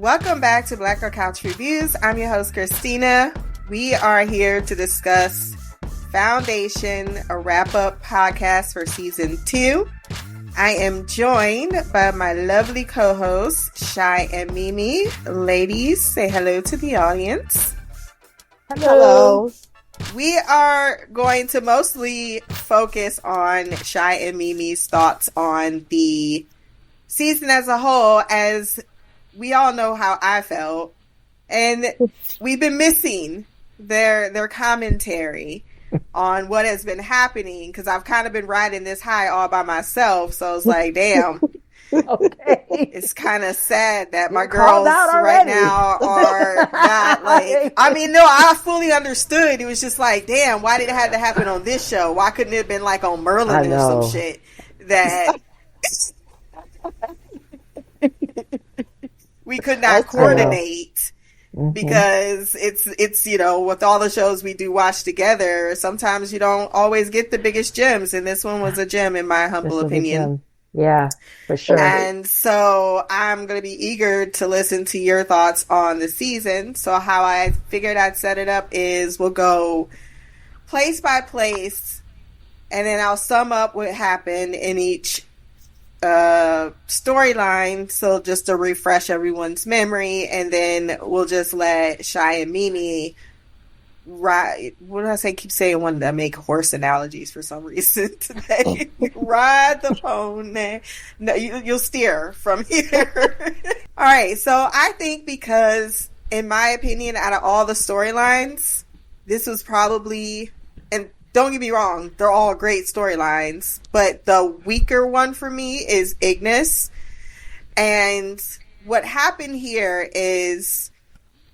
Welcome back to Black Girl Couch Reviews. I'm your host, Christina. We are here to discuss Foundation, a wrap-up podcast for season 2. I am joined by my lovely co-hosts, Shy and Mimi. Ladies, say hello to the audience. Hello. We are going to mostly focus on Shy and Mimi's thoughts on the season as a whole, as we all know how I felt, and we've been missing their commentary on what has been happening, because I've kind of been riding this high all by myself, so it's like, damn. Okay. It's kind of sad that my girls right now are not like, I mean, no, I fully understood. It was just like, damn, why did it have to happen on this show? Why couldn't it have been like on Merlin or some shit that we could not coordinate? Because it's you know, with all the shows we do watch together, sometimes you don't always get the biggest gems, and this one was a gem in my humble opinion. Yeah, for sure. And so I'm going to be eager to listen to your thoughts on the season. So how I figured I'd set it up is we'll go place by place, and then I'll sum up what happened in each storyline, so just to refresh everyone's memory, and then we'll just let Shy and Mimi ride. What did I say? Keep saying one to make horse analogies for some reason today. Ride the pony. No, you'll steer from here. All right, so I think because, in my opinion, out of all the storylines, this was probably, and don't get me wrong, they're all great storylines, but the weaker one for me is Ignis. And what happened here is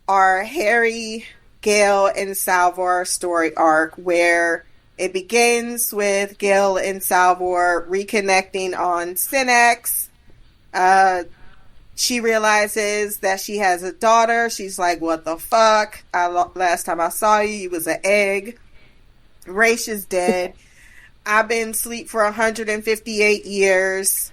our Harry, Gale, and Salvor story arc, where it begins with Gale and Salvor reconnecting on Synax. She realizes that she has a daughter. She's like, what the fuck? Last time I saw you, you was an egg. Raish is dead. I've been asleep for 158 years.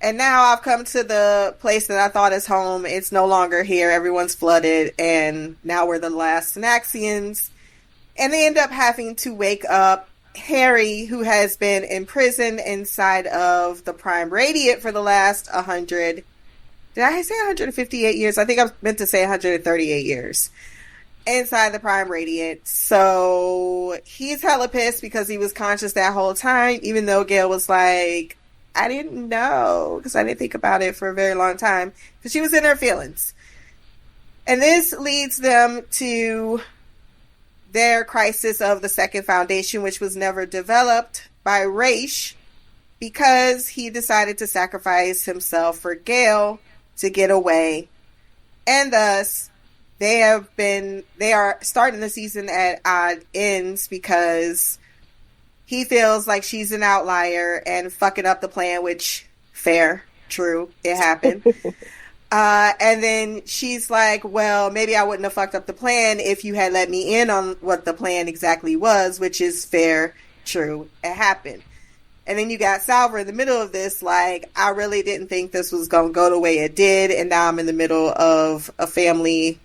And now I've come to the place that I thought is home. It's no longer here. Everyone's flooded. And now we're the last Synaxians. And they end up having to wake up Harry, who has been imprisoned inside of the Prime Radiant for the last 100. Did I say 158 years? I think I meant to say 138 years. Inside the Prime Radiant. So he's hella pissed because he was conscious that whole time, even though Gale was like, I didn't know, because I didn't think about it for a very long time, because she was in her feelings. And this leads them to their crisis of the second foundation, which was never developed by Raish, because he decided to sacrifice himself for Gale to get away. And thus, they are starting the season at odd ends, because he feels like she's an outlier and fucking up the plan, which, fair, true, it happened. And then she's like, well, maybe I wouldn't have fucked up the plan if you had let me in on what the plan exactly was, which is fair, true, it happened. And then you got Salvor in the middle of this, like, I really didn't think this was going to go the way it did, and now I'm in the middle of a family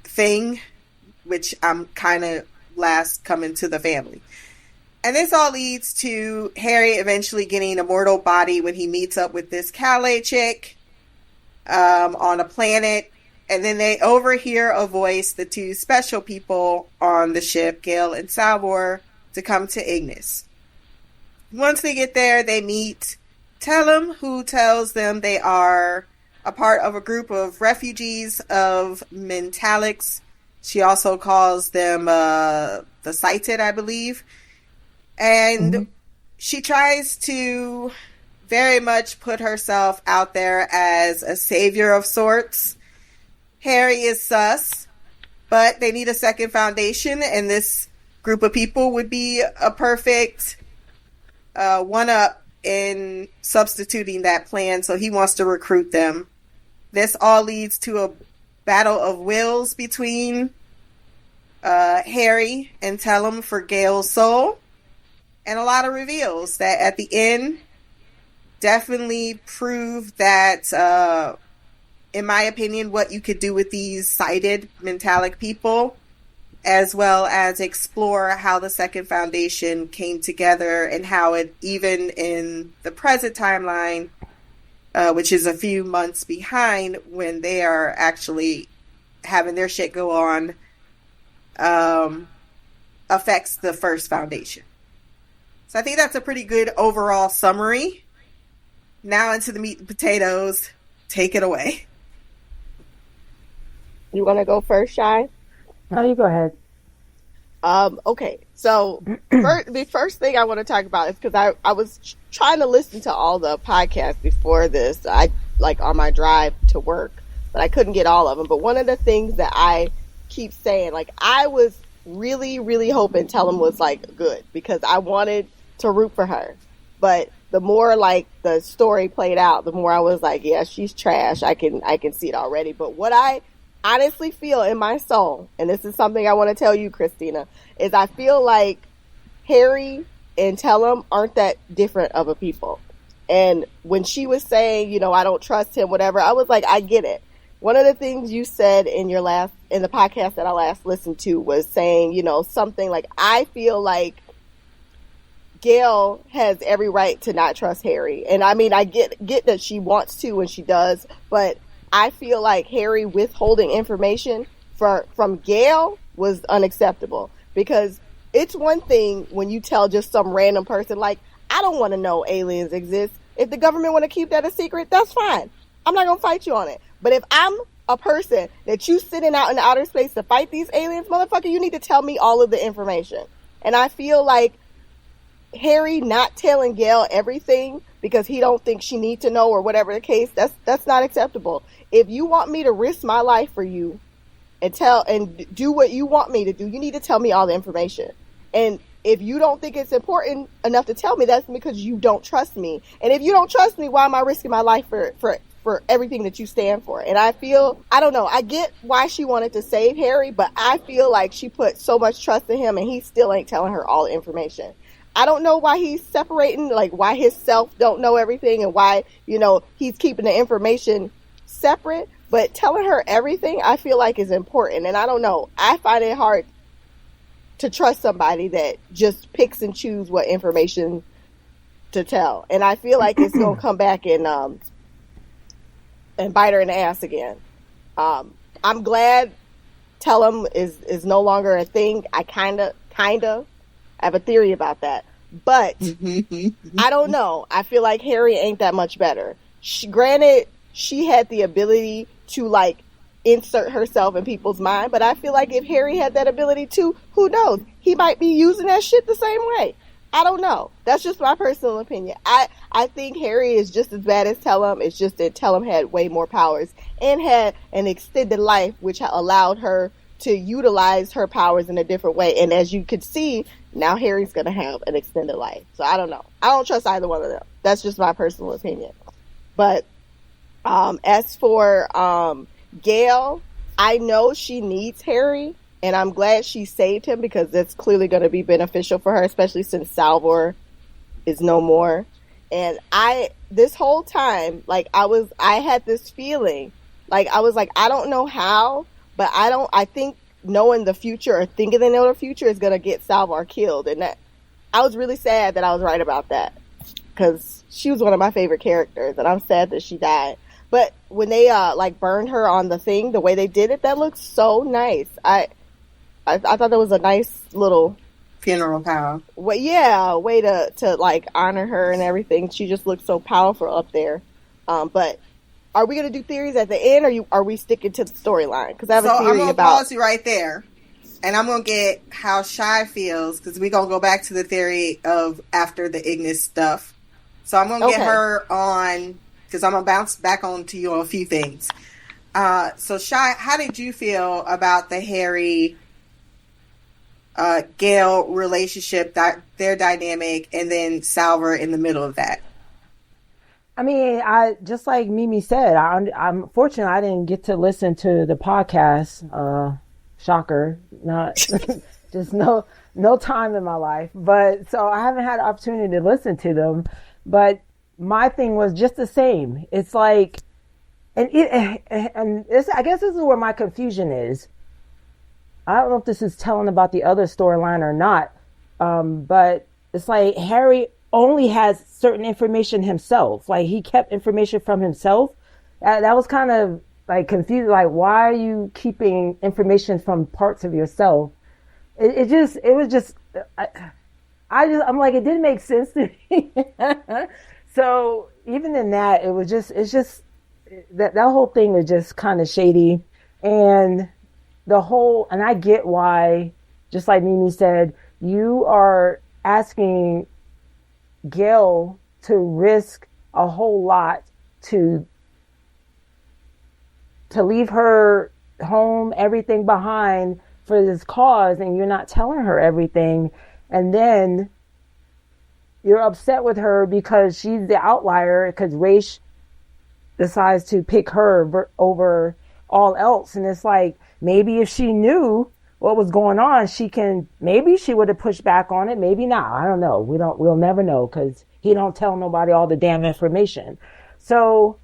thing, which I'm kind of last coming to the family. And this all leads to Harry eventually getting a mortal body when he meets up with this Calais chick on a planet. And then they overhear a voice, the two special people on the ship, Gale and Salvor, to come to Ignis. Once they get there, they meet Tellum, who tells them they are a part of a group of refugees of Mentalics. She also calls them the Sighted, I believe. And she tries to very much put herself out there as a savior of sorts. Harry is sus, but they need a second foundation, and this group of people would be a perfect one-up in substituting that plan, so he wants to recruit them. This all leads to a battle of wills between Harry and Tellum for Gale's soul. And a lot of reveals that at the end definitely prove that in my opinion, what you could do with these sighted mentalic people, as well as explore how the Second Foundation came together and how it, even in the present timeline, which is a few months behind when they are actually having their shit go on, affects the first foundation. So I think that's a pretty good overall summary. Now into the meat and potatoes. Take it away. You want to go first, Shy? No, you go ahead. Okay. So the first thing I want to talk about is because I was trying to listen to all the podcasts before this. I like on my drive to work, but I couldn't get all of them. But one of the things that I keep saying, like, I was really, really hoping Tellum was like good because I wanted to root for her. But the more like the story played out, the more I was like, yeah, she's trash. I can see it already. But what I honestly feel in my soul, and this is something I want to tell you, Christina, is I feel like Harry and Tellum aren't that different of a people. And when she was saying, you know, I don't trust him, whatever, I was like, I get it. One of the things you said in the podcast that I last listened to was saying, you know, something like, I feel like Gail has every right to not trust Harry. And I mean, I get that she wants to and she does, but I feel like Harry withholding information from Gail was unacceptable, because it's one thing when you tell just some random person, like, I don't want to know aliens exist. If the government want to keep that a secret, that's fine. I'm not going to fight you on it. But if I'm a person that you sending out in the outer space to fight these aliens, motherfucker, you need to tell me all of the information. And I feel like Harry not telling Gail everything because he don't think she needs to know, or whatever the case, that's not acceptable. If you want me to risk my life for you and do what you want me to do, you need to tell me all the information. And if you don't think it's important enough to tell me, that's because you don't trust me. And if you don't trust me, why am I risking my life for everything that you stand for? And I feel, I don't know, I get why she wanted to save Harry, but I feel like she put so much trust in him and he still ain't telling her all the information. I don't know why he's separating, like why his self don't know everything and why, you know, he's keeping the information separate, but telling her everything I feel like is important. And I don't know, I find it hard to trust somebody that just picks and choose what information to tell. And I feel like it's going to come back and bite her in the ass again. I'm glad Tellum is no longer a thing. I kind of have a theory about that. But I don't know. I feel like Harry ain't that much better. Granted, she had the ability to like insert herself in people's mind, but I feel like if Harry had that ability too, who knows? He might be using that shit the same way. I don't know. That's just my personal opinion. I think Harry is just as bad as Tellum. It's just that Tellum had way more powers and had an extended life, which allowed her to utilize her powers in a different way. And as you could see, now Harry's going to have an extended life. So I don't know. I don't trust either one of them. That's just my personal opinion. But as for Gail, I know she needs Harry, and I'm glad she saved him because that's clearly going to be beneficial for her, especially since Salvor is no more. And this whole time, like I had this feeling, like I was like, I don't know how, but I think knowing the future or thinking they know the future is going to get Salvor killed. And that I was really sad that I was right about that because she was one of my favorite characters, and I'm sad that she died. But when they like burned her on the thing, the way they did it, that looked so nice. I thought that was a nice little funeral power. Well, yeah, way to like honor her and everything. She just looked so powerful up there. But are we gonna do theories at the end, or are we sticking to the storyline? Because I have a theory I'm gonna about. Pause you right there, and I'm gonna get how Shy feels because we're gonna go back to the theory of after the Ignis stuff. So I'm gonna get her on. Because I'm going to bounce back on to you on a few things. So, Shy, how did you feel about the Harry Gail relationship, their dynamic, and then Salvor in the middle of that? I mean, just like Mimi said, I'm fortunate I didn't get to listen to the podcast. Shocker, not just no time in my life. But so I haven't had the opportunity to listen to them. But my thing was just the same. It's like I guess this is where my confusion is. I don't know if this is telling about the other storyline or not, but it's like Harry only has certain information himself. Like he kept information from himself. That was kind of like confused. Like, why are you keeping information from parts of yourself? I'm like, it didn't make sense to me. So even in that, it's just that whole thing is just kind of shady. And I get why, just like Mimi said, you are asking Gail to risk a whole lot to leave her home, everything behind for this cause, and you're not telling her everything. And then you're upset with her because she's the outlier, because Raish decides to pick her over all else. And it's like, maybe if she knew what was going on, maybe she would have pushed back on it. Maybe not. I don't know. We'll never know, because he don't tell nobody all the damn information. So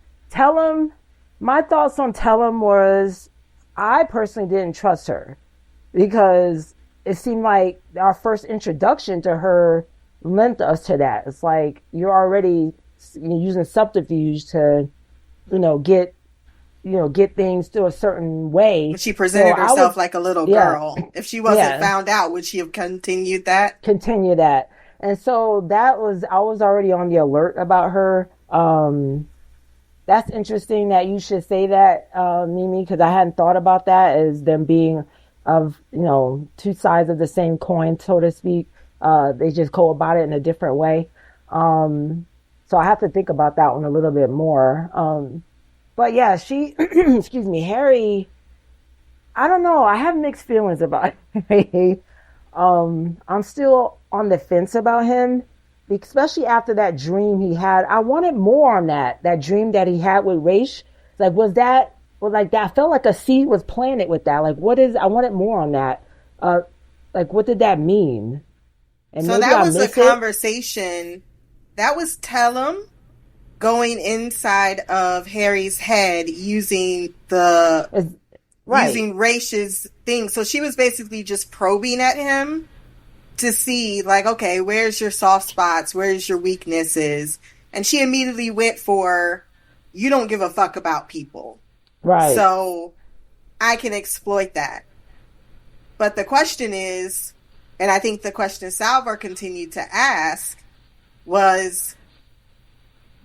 my thoughts on Tellum was, I personally didn't trust her, because it seemed like our first introduction to her lent us to that. It's like you're already using subterfuge to, get things to a certain way. She presented herself like a little girl. If she wasn't found out, would she have continued that? And so I was already on the alert about her. That's interesting that you should say that, Mimi, because I hadn't thought about that as them being of, two sides of the same coin, so to speak. They just go about it in a different way. So I have to think about that one a little bit more. But yeah, excuse me, Harry, I don't know. I have mixed feelings about Harry. I'm still on the fence about him, especially after that dream he had. I wanted more on that dream that he had with Raish. Like, that I felt like a seed was planted with that. Like, I wanted more on that. Like, what did that mean? And so that was a conversation. That was Tellum going inside of Harry's head using using Raish's thing. So she was basically just probing at him to see, like, okay, where's your soft spots? Where's your weaknesses? And she immediately went for, you don't give a fuck about people. Right. So I can exploit that. But the question is, and I think the question Salvar continued to ask was,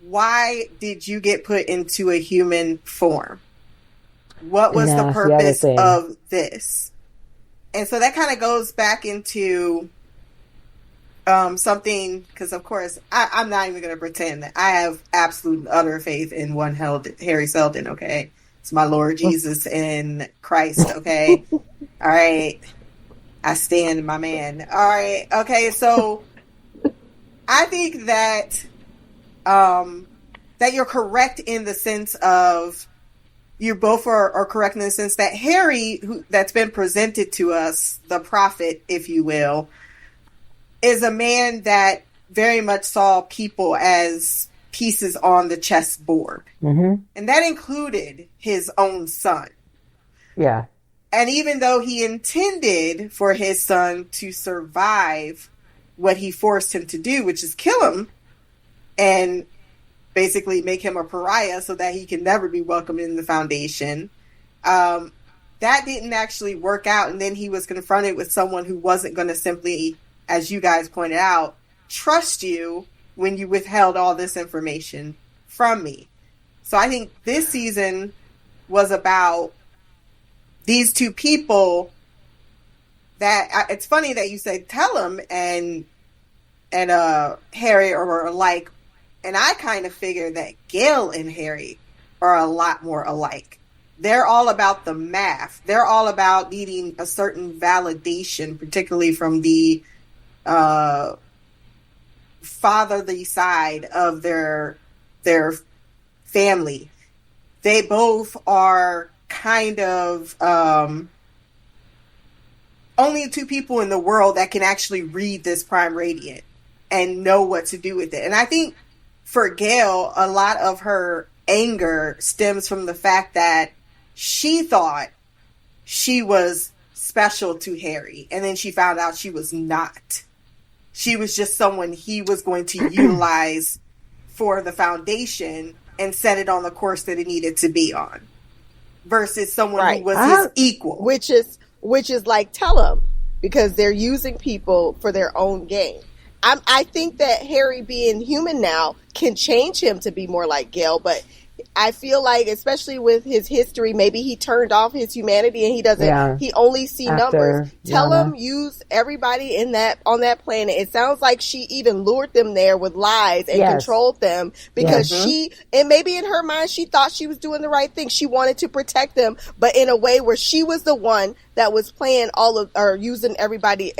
why did you get put into a human form? What was the purpose of this? And so that kind of goes back into something, because of course I'm not even going to pretend that I have absolute and utter faith in one Harry Seldon. Okay, it's my Lord Jesus and Christ. Okay, all right, I stand, my man. All right, okay, so I think that that you're correct in the sense of, you both are correct in the sense that Harry, that's been presented to us, the prophet, if you will, is a man that very much saw people as pieces on the chessboard. Mm-hmm. And that included his own son. Yeah. And even though he intended for his son to survive what he forced him to do, which is kill him and basically make him a pariah so that he can never be welcomed in the Foundation, that didn't actually work out. And then he was confronted with someone who wasn't going to simply, as you guys pointed out, trust you when you withheld all this information from me. So I think this season was about these two people that, it's funny that you say Tellum and Harry are alike. And I kind of figure that Gail and Harry are a lot more alike. They're all about the math. They're all about needing a certain validation, particularly from the fatherly side of their family. They both are kind of only two people in the world that can actually read this Prime Radiant and know what to do with it. And I think for Gail, a lot of her anger stems from the fact that she thought she was special to Harry, and then she found out she was not. She was just someone he was going to utilize for the Foundation and set it on the course that it needed to be on, versus someone who was his equal. Which is like, tell him, because they're using people for their own gain. I think that Harry being human now can change him to be more like Gale, but I feel like, especially with his history, maybe he turned off his humanity and he doesn't, he only see numbers. Tell him, use everybody on that planet. It sounds like she even lured them there with lies and controlled them because and maybe in her mind, she thought she was doing the right thing. She wanted to protect them, but in a way where she was the one that was playing or using everybody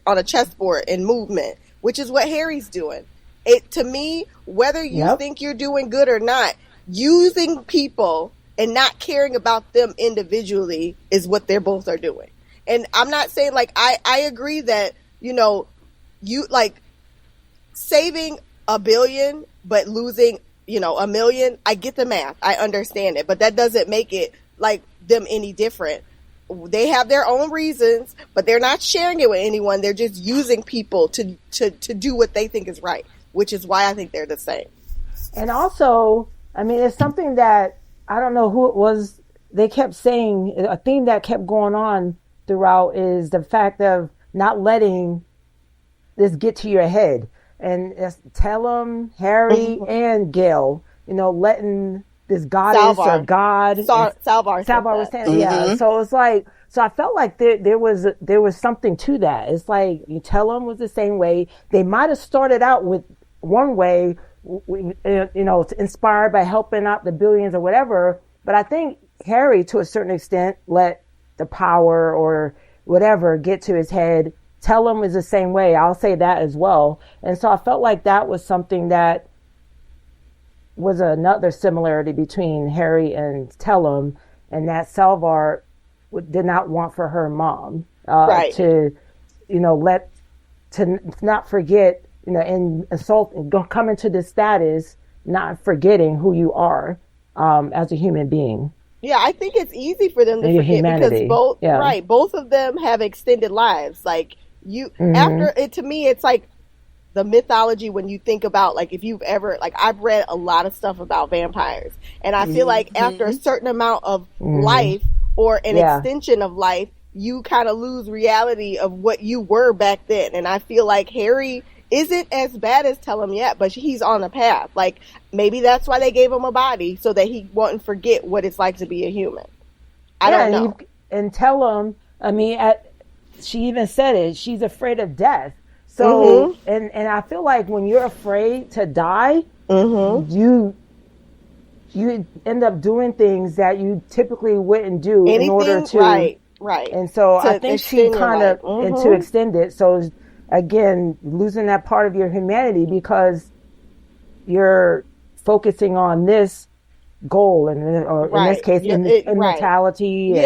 on a chessboard in movement, which is what Harry's doing. To me, whether you think you're doing good or not, using people and not caring about them individually is what they both are doing. And I'm not saying, like, I agree that, you like saving 1 billion but losing, 1 million. I get the math. I understand it. But that doesn't make it like them any different. They have their own reasons, but they're not sharing it with anyone. They're just using people to do what they think is right, which is why I think they're the same. And also, I mean, it's something that, I don't know who it was, they kept saying, a theme that kept going on throughout is the fact of not letting this get to your head. And tell them, Harry and Gale, letting this goddess or God. Salvar was saying, yeah. So it's like, so I felt like there was something to that. It's like, you tell them was the same way. They might have started out with one way, inspired by helping out the billions or whatever. But I think Harry, to a certain extent, let the power or whatever get to his head. Tell him is the same way. I'll say that as well. And so I felt like that was something that was another similarity between Harry and Tellum, and that Salvar did not want for her mom to not forget, and insult and come into this status, not forgetting who you are as a human being. Yeah, I think it's easy for them to forget humanity. Because both of them have extended lives. Like after it, to me, it's like the mythology when you think about, like, if you've ever, like, I've read a lot of stuff about vampires, and I feel like after a certain amount of life or an extension of life, you kind of lose reality of what you were back then. And I feel like Harry isn't as bad as Tellum yet, but he's on a path. Like, maybe that's why they gave him a body, so that he wouldn't forget what it's like to be a human. I don't know. And Tellum, I mean, she even said it, she's afraid of death. So, and I feel like when you're afraid to die, you end up doing things that you typically wouldn't do in order to. Right. And so I think she kind of, and to extend it. So again, losing that part of your humanity because you're focusing on this goal, and or in this case, immortality.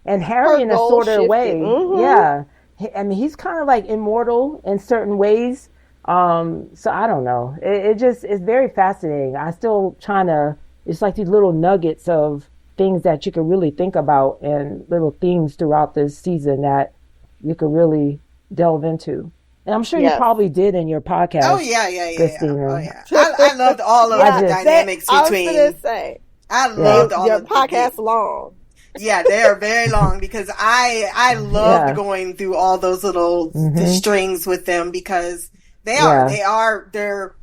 And Harry in a sort of way. I mean, he's kind of like immortal in certain ways. So I don't know. It's very fascinating. I still it's like these little nuggets of things that you could really think about and little themes throughout this season that you could really delve into. And I'm sure you probably did in your podcast. Oh, yeah. I loved all of the dynamics between. I was going to say. I loved all your of the podcast long. Yeah, they are very long because I loved going through all those little the strings with them because they're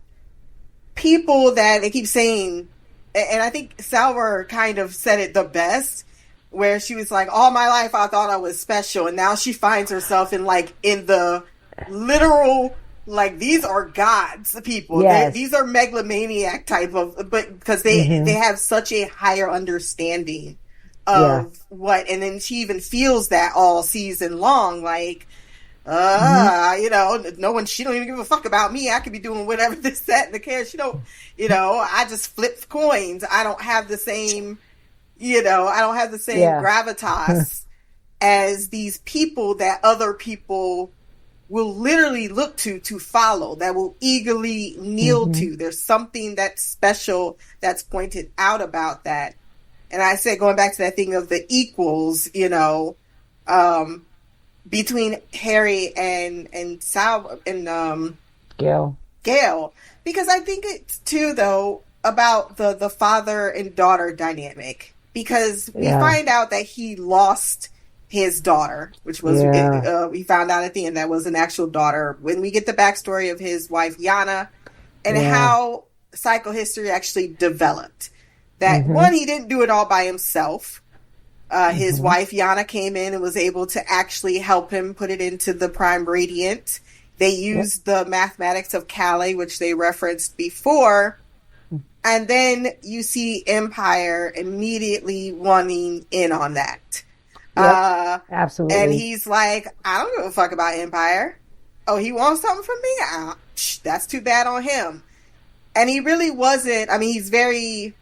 people that they keep saying, and I think Salvar kind of said it the best, where she was like, all my life I thought I was special, and now she finds herself in the literal, like, these are gods, people. Yes. These are megalomaniac type of, but because they have such a higher understanding of what, and then she even feels that all season long, like, she don't even give a fuck about me. I could be doing whatever this, that, and the care. She don't, I just flip coins. I don't have the same, gravitas as these people that other people will literally look to follow, that will eagerly kneel to. There's something that's special that's pointed out about that. And I said, going back to that thing of the equals, you know, between Harry and Sal and Gail, because I think it's too, though, about the father and daughter dynamic, because we find out that he lost his daughter, which was we found out at the end that was an actual daughter. When we get the backstory of his wife Yana and how psychohistory actually developed, that one, he didn't do it all by himself. His wife Yana came in and was able to actually help him put it into the prime radiant. They used the mathematics of Calais, which they referenced before. And then you see Empire immediately wanting in on that. Absolutely. And he's like, I don't give a fuck about Empire. Oh, he wants something from me? That's too bad on him. And he really wasn't. I mean, he's very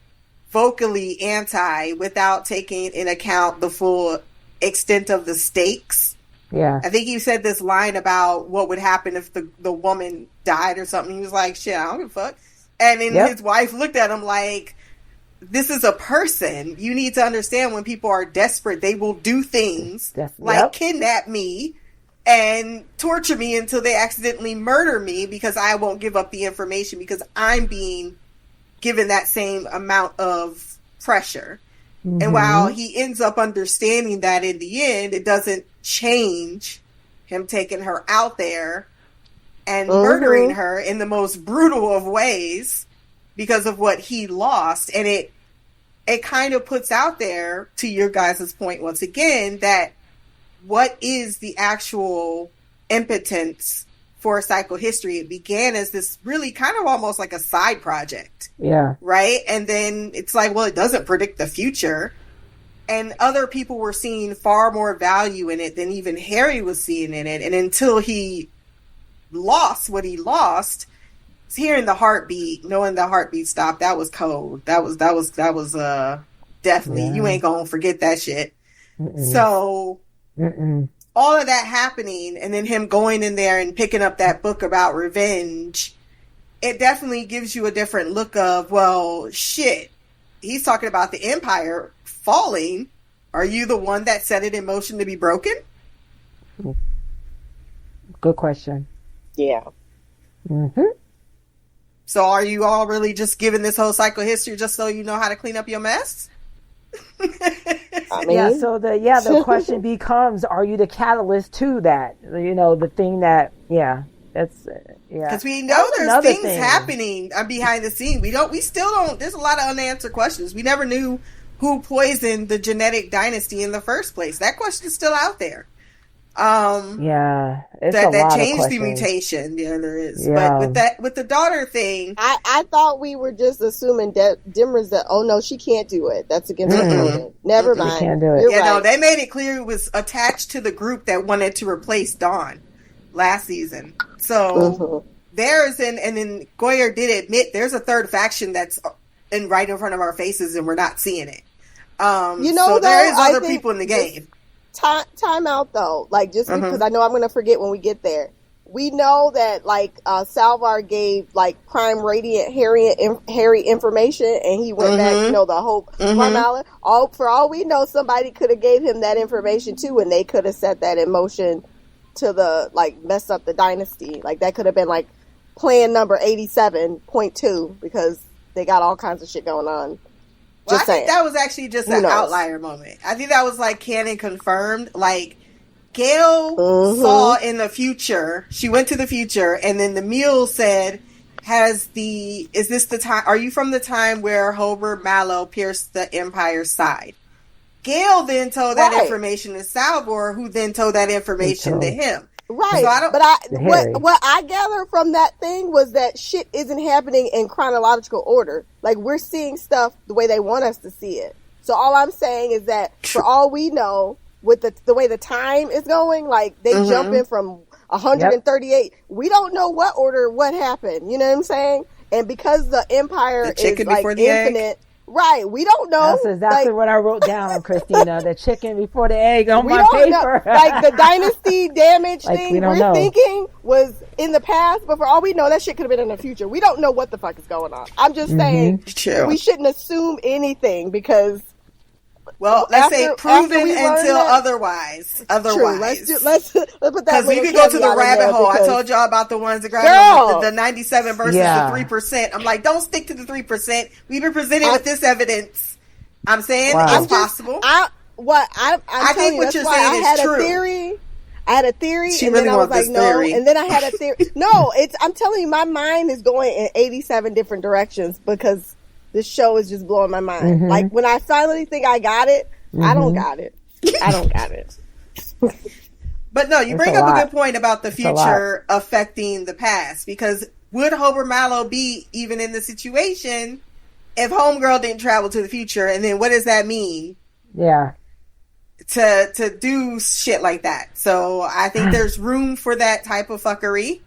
vocally anti without taking in account the full extent of the stakes. Yeah. I think he said this line about what would happen if the woman died or something. He was like, shit, I don't give a fuck. And then his wife looked at him like, this is a person. You need to understand, when people are desperate, they will do things like kidnap me and torture me until they accidentally murder me, because I won't give up the information, because I'm being given that same amount of pressure. And while he ends up understanding that in the end, it doesn't change him taking her out there and murdering her in the most brutal of ways because of what he lost. And it kind of puts out there, to your guys' point once again, that what is the actual impotence for psychohistory? It began as this really kind of almost like a side project. Yeah. Right? And then it's like, well, it doesn't predict the future. And other people were seeing far more value in it than even Harry was seeing in it. And until he lost what he lost, hearing the heartbeat, knowing the heartbeat stopped, that was cold. That was definitely, you ain't gonna forget that shit. So all of that happening, and then him going in there and picking up that book about revenge, it definitely gives you a different look of, well, shit, he's talking about the Empire falling. Are you the one that set it in motion to be broken? Good question. Yeah. So are you all really just giving this whole psychohistory just so you know how to clean up your mess? I mean, so the question becomes, are you the catalyst to that? You know, the thing that, that's, because we know there's things happening behind the scene. We still don't, there's a lot of unanswered questions. We never knew who poisoned the genetic dynasty in the first place. That question is still out there. It's that changed the mutation. Yeah, there is. But with the daughter thing, I thought we were just assuming Dimmer's that, oh no, she can't do it. That's against the canon. Never mind. She can't do it. You're right. No, they made it clear it was attached to the group that wanted to replace Dawn last season. So there's and then Goyer did admit there's a third faction that's right in front of our faces and we're not seeing it. So there is other people in the game. Time out though, like, just because I know I'm going to forget when we get there. We know that Salvar gave Prime Radiant Harry information, and he went back, the Hope Farm Island. For all we know, somebody could have gave him that information too, and they could have set that in motion to mess up the dynasty. That could have been plan number 87.2, because they got all kinds of shit going on. Well, I think that was actually just an outlier moment. I think that was canon confirmed. Gail saw in the future. She went to the future, and then the mule said, is this the time? Are you from the time where Hobart Mallow pierced the Empire's side? Gail then told that information to Salvor, who then told that information to him. Right, so what I gather from that thing was that shit isn't happening in chronological order. We're seeing stuff the way they want us to see it. So all I'm saying is that, for all we know, with the way the time is going, they jump in from 138. We don't know what order what happened. You know what I'm saying? And because the Empire is infinite, Right. We don't know. That's exactly what I wrote down, Christina. The chicken before the egg on my paper. Like the dynasty damage thing we're thinking was in the past, but for all we know, that shit could have been in the future. We don't know what the fuck is going on. I'm just saying we shouldn't assume anything because. Well, let's say proven until otherwise. Otherwise. True. Let's put that. Because we could go to the rabbit hole. I told y'all about the ones that grabbed the 97 versus the 3%. I'm like, don't stick to the 3%. We've been presented with this evidence. I'm saying it's possible. I think what you're saying is true. I had a theory, and then I was like, no. And then I had a theory. No, I'm telling you, my mind is going in 87 different directions because this show is just blowing my mind. Like, when I finally think I got it, I don't got it. I don't got it. But no, you bring up a good point about the future affecting the past. Because would Hober Mallow be even in the situation if Homegirl didn't travel to the future? And then what does that mean? Yeah. To do shit like that. So I think there's room for that type of fuckery.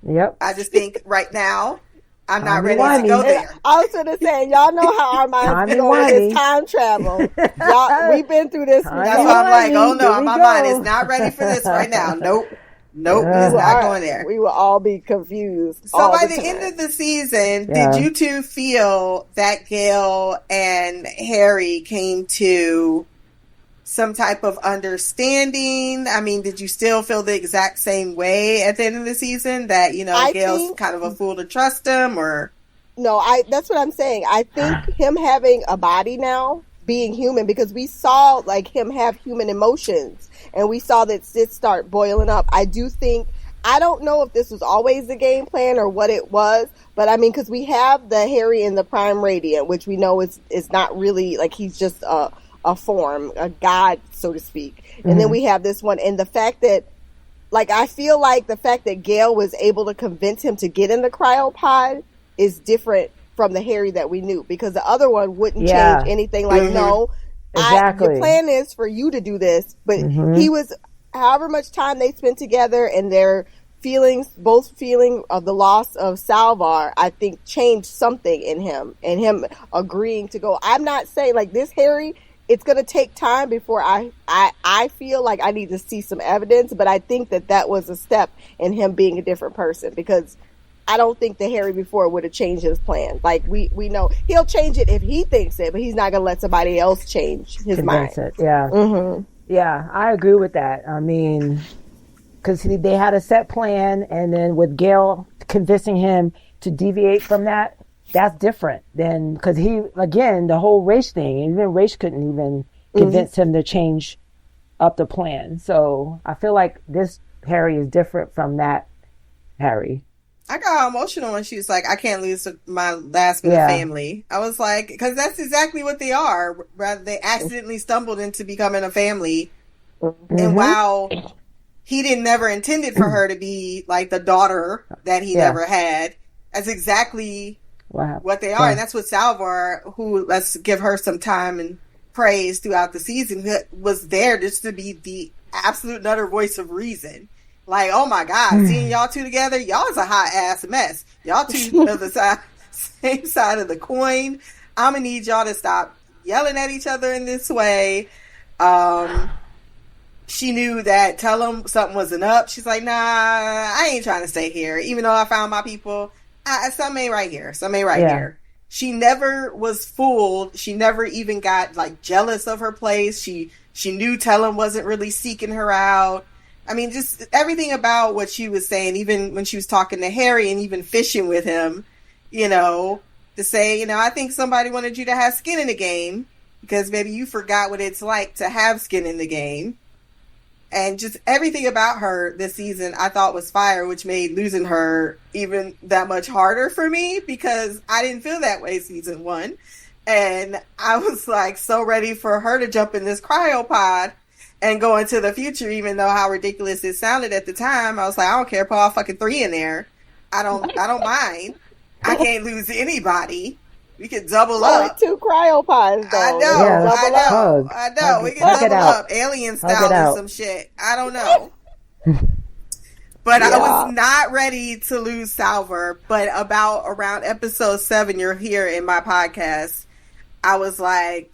Yep. I just think right now, I'm not ready to go there. I was going to say, y'all know how our minds go with this time travel. Y'all, we've been through this. That's why I'm like, oh no, my mind is not ready for this right now. Nope, it's not going there. We will all be confused. So by the end of the season, did you two feel that Gail and Harry came to some type of understanding? I mean, did you still feel the exact same way at the end of the season that, Gail's kind of a fool to trust him, or? No, that's what I'm saying. I think him having a body now, being human, because we saw like him have human emotions and we saw that Sid start boiling up. I don't know if this was always the game plan or what it was, but I mean, because we have the Harry in the Prime Radiant, which we know is not really like, he's just a form, a god, so to speak. And then we have this one, and the fact that, like, I feel like the fact that Gail was able to convince him to get in the cryopod is different from the Harry that we knew, because the other one wouldn't change anything. Like, no, exactly. The plan is for you to do this, but he was, however much time they spent together and their both feeling of the loss of Salvar, I think changed something in him, and him agreeing to go. I'm not saying like this Harry, it's going to take time before I feel like I need to see some evidence, but I think that was a step in him being a different person, because I don't think the Harry before would have changed his plan. Like, we know he'll change it if he thinks it, but he's not going to let somebody else change his mind. Yeah. Yeah, I agree with that. I mean, because they had a set plan, and then with Gail convincing him to deviate from that, that's different than, because the whole race thing, even race couldn't even convince him to change up the plan. So I feel like this Harry is different from that Harry. I got emotional when she was like, I can't lose my last bit of family. I was like, because that's exactly what they are. Rather, they accidentally stumbled into becoming a family. And while he never intended for her to be like the daughter that he never had, that's exactly what they are. And that's what Salvar, who, let's give her some time and praise throughout the season, was there just to be the absolute and utter voice of reason. Like, oh my God, seeing y'all two together, y'all is a hot ass mess. Y'all two are the same side of the coin. I'm gonna need y'all to stop yelling at each other in this way. She knew that tell him something wasn't up. She's like, nah, I ain't trying to stay here. Even though I found my people, something ain't right here. Something ain't right here. She never was fooled. She never even got like jealous of her place. She knew Tellum wasn't really seeking her out. I mean, just everything about what she was saying, even when she was talking to Harry and even fishing with him, to say, I think somebody wanted you to have skin in the game because maybe you forgot what it's like to have skin in the game. And just everything about her this season I thought was fire, which made losing her even that much harder for me because I didn't feel that way season 1. And I was like so ready for her to jump in this cryopod and go into the future, even though how ridiculous it sounded at the time. I was like, I don't care, put all fucking 3 in there. I don't mind. I can't lose anybody. We could double up. 2 cryopods, though. I know. We can double up. Alien style and some shit. I don't know. But I was not ready to lose Salvar. But around episode 7, you're here in my podcast, I was like,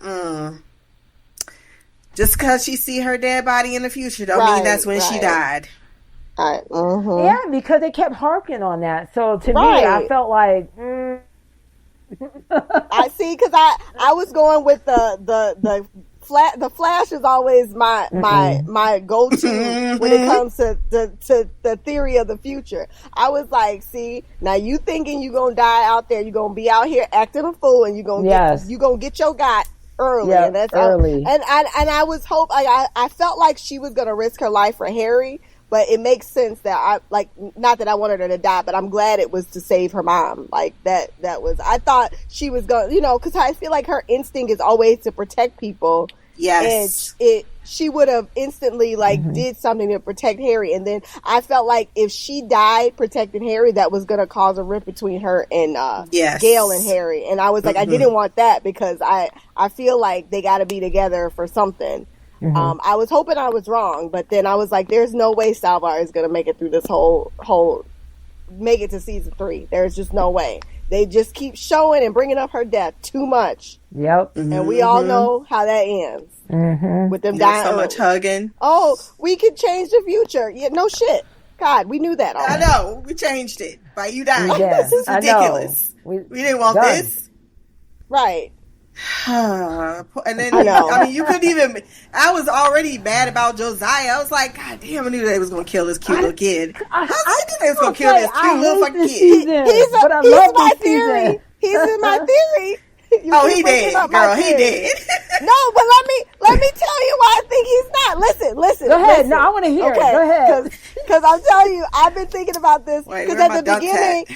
just because she see her dead body in the future don't mean that's when she died. Yeah, because they kept harping on that. So to me, I felt like, I see, because I was going with the Flash is always my go-to when it comes to the theory of the future. I was like, see, now you thinking you gonna die out there, you gonna be out here acting a fool, and you gonna get your got early, and that's early. And I was I felt like she was gonna risk her life for Harry. But it makes sense that not that I wanted her to die, but I'm glad it was to save her mom. Like that was, I thought she was going, because I feel like her instinct is always to protect people. Yes. And she would have instantly did something to protect Harry. And then I felt like if she died protecting Harry, that was going to cause a rift between her and Gail and Harry. And I was like, I didn't want that, because I feel like they got to be together for something. I was hoping I was wrong, but then I was like, there's no way Salvar is going to make it through this make it to season 3. There's just no way. They just keep showing and bringing up her death too much. Yep. And we all know how that ends. With them dying. So much hugging. Oh, we could change the future. Yeah, no shit. God, we knew that already. I know. We changed it by you dying. Yeah, This is ridiculous. We didn't want this. Right. And then, I mean, you couldn't even, I was already mad about Josiah. I was like, God damn, I knew they was going to kill this cute little kid. I knew they was going to kill this cute little fucking kid. He's my theory. He's in my theory. He did, girl. He did. No, but let me tell you why I think he's not. Listen. Go ahead. No, I want to hear it. Go ahead. Because I'm telling you, I've been thinking about this. Because at the beginning,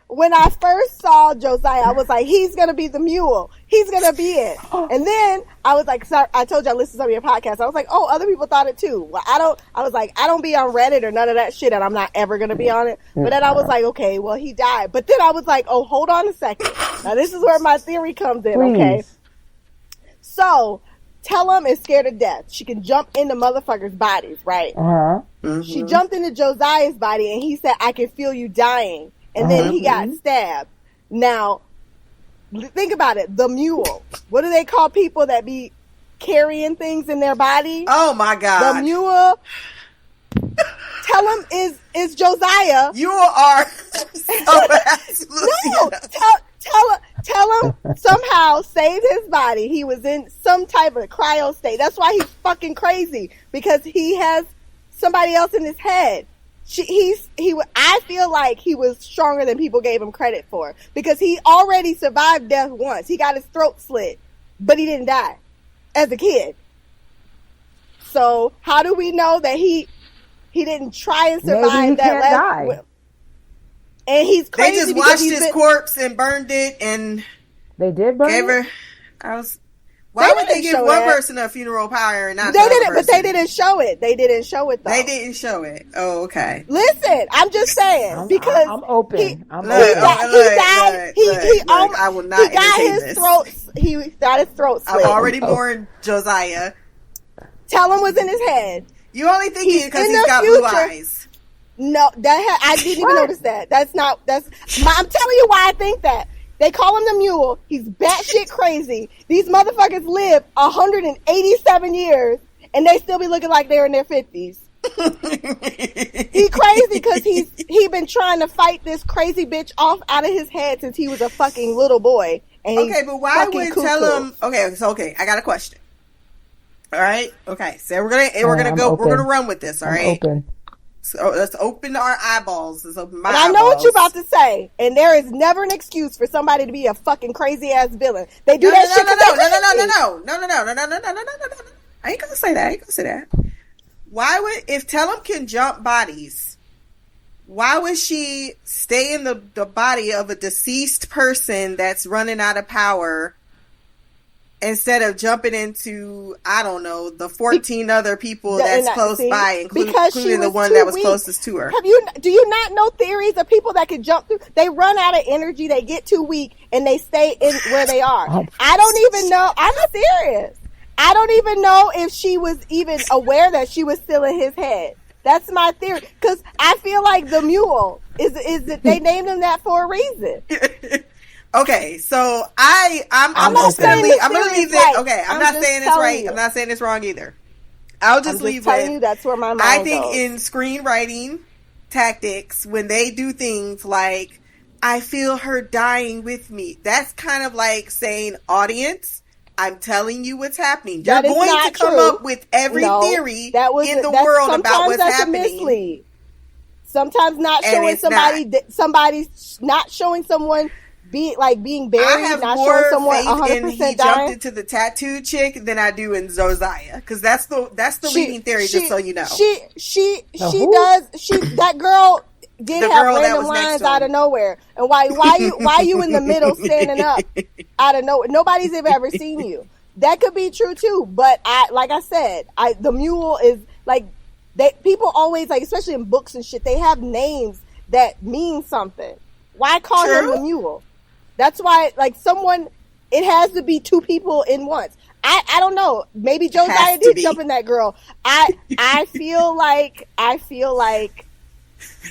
when I first saw Josiah, I was like, he's going to be the mule. He's going to be it. And then I was like, sorry, I told you I listened to some of your podcasts. I was like, oh, other people thought it too. Well, I don't be on Reddit or none of that shit, and I'm not ever going to be on it. But then I was like, okay, well, he died. But then I was like, oh, hold on a second. Now, this is where my theory comes in, okay? So, Tellum is scared of death. She can jump into motherfuckers' bodies, right? She jumped into Josiah's body, and he said, I can feel you dying. And then he got stabbed. Now, think about it. The mule. What do they call people that be carrying things in their body? Oh, my God. The mule. Tellum is Josiah. You are so absolutely. No, Tellum somehow saved his body. He was in some type of cryo state. That's why he's fucking crazy, because he has somebody else in his head. I feel like he was stronger than people gave him credit for, because he already survived death once. He got his throat slit, but he didn't die as a kid. So how do we know that he didn't try and survive that last whip? And he's crazy. They just washed his corpse and burned it, and they did burn it. Why would they give one person a funeral pyre and not the other person? But they didn't show it. They didn't show it, though. They didn't show it. Oh, okay. Listen, I'm just saying, because I'm open. He died. I will not entertain this. He got his throat slit. I've already mourned Josiah. Tellum was in his head. You only think because he's got blue eyes. No, I didn't even notice that. I'm telling you why I think that. They call him the mule. He's batshit crazy. These motherfuckers live 187 years, and they still be looking like they're in their 50s. He crazy because he been trying to fight this crazy bitch off out of his head since he was a fucking little boy. And okay, but why would tell him? Okay, I got a question. All right, okay, so we're gonna run with this. All right. Open. So let's open our eyeballs. Let's open my eyeballs. I know what you're about to say, and there is never an excuse for somebody to be a fucking crazy ass villain. They do that shit. No. I ain't gonna say that. Why would, if Tellum can jump bodies, why would she stay in the body of a deceased person that's running out of power instead of jumping into, I don't know, the 14 other people that's close by, including the one that was closest to her? Do you not know theories of people that can jump through? They run out of energy, they get too weak, and they stay in where they are. I don't even know. I'm serious. I don't even know if she was even aware that she was still in his head. That's my theory. Because I feel like the mule is they named him that for a reason. Okay, so I'm not just gonna saying leave. the I'm gonna theory leave is it. right. Okay, I'm I'm not just saying it's telling right. you. I'm not saying it's wrong either. I'll just I'm leave just telling with. you that's where my mind I think goes. in screenwriting tactics, when they do things like, I feel her dying with me, that's kind of like saying, audience, I'm telling you what's happening. You're That is going to not come true. up with every No, theory in the that's world about sometimes what's that's happening. A mislead. Sometimes not And showing it's somebody's not showing someone being buried, I have not more showing someone faith in 100% he dying. jumped into the tattoo chick than I do in Josiah, because that's the reading theory. Just so you know, That girl did The have girl that random was next lines to out him. of nowhere. And why you in the middle standing up out of nowhere? Nobody's ever seen you. That could be true too. But like I said, the mule is like people always like, especially in books and shit, they have names that mean something. Why call him the mule? That's why, like, it has to be two people in once. I don't know. Maybe Josiah did jump in that girl. I feel like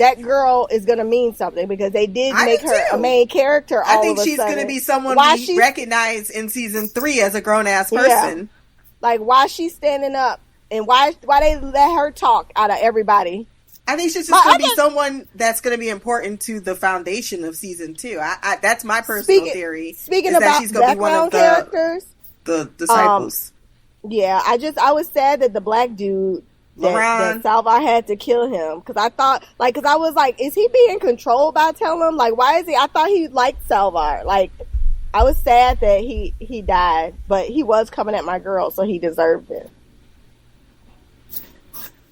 that girl is gonna mean something because they did make her a main character. I think she's gonna be someone we recognize in season 3 as a grown ass person. Yeah. Like, why she's standing up and why they let her talk out of everybody. I think she's just going to be someone that's going to be important to the foundation of season 2. That's my personal theory. Speaking about she's going to be one of characters, the disciples. Yeah, I was sad that the black dude that Salvar had to kill him, because I thought, like, because I was like, is he being controlled by Tellum? Like, why is he? I thought he liked Salvar. Like, I was sad that he died, but he was coming at my girl, so he deserved it.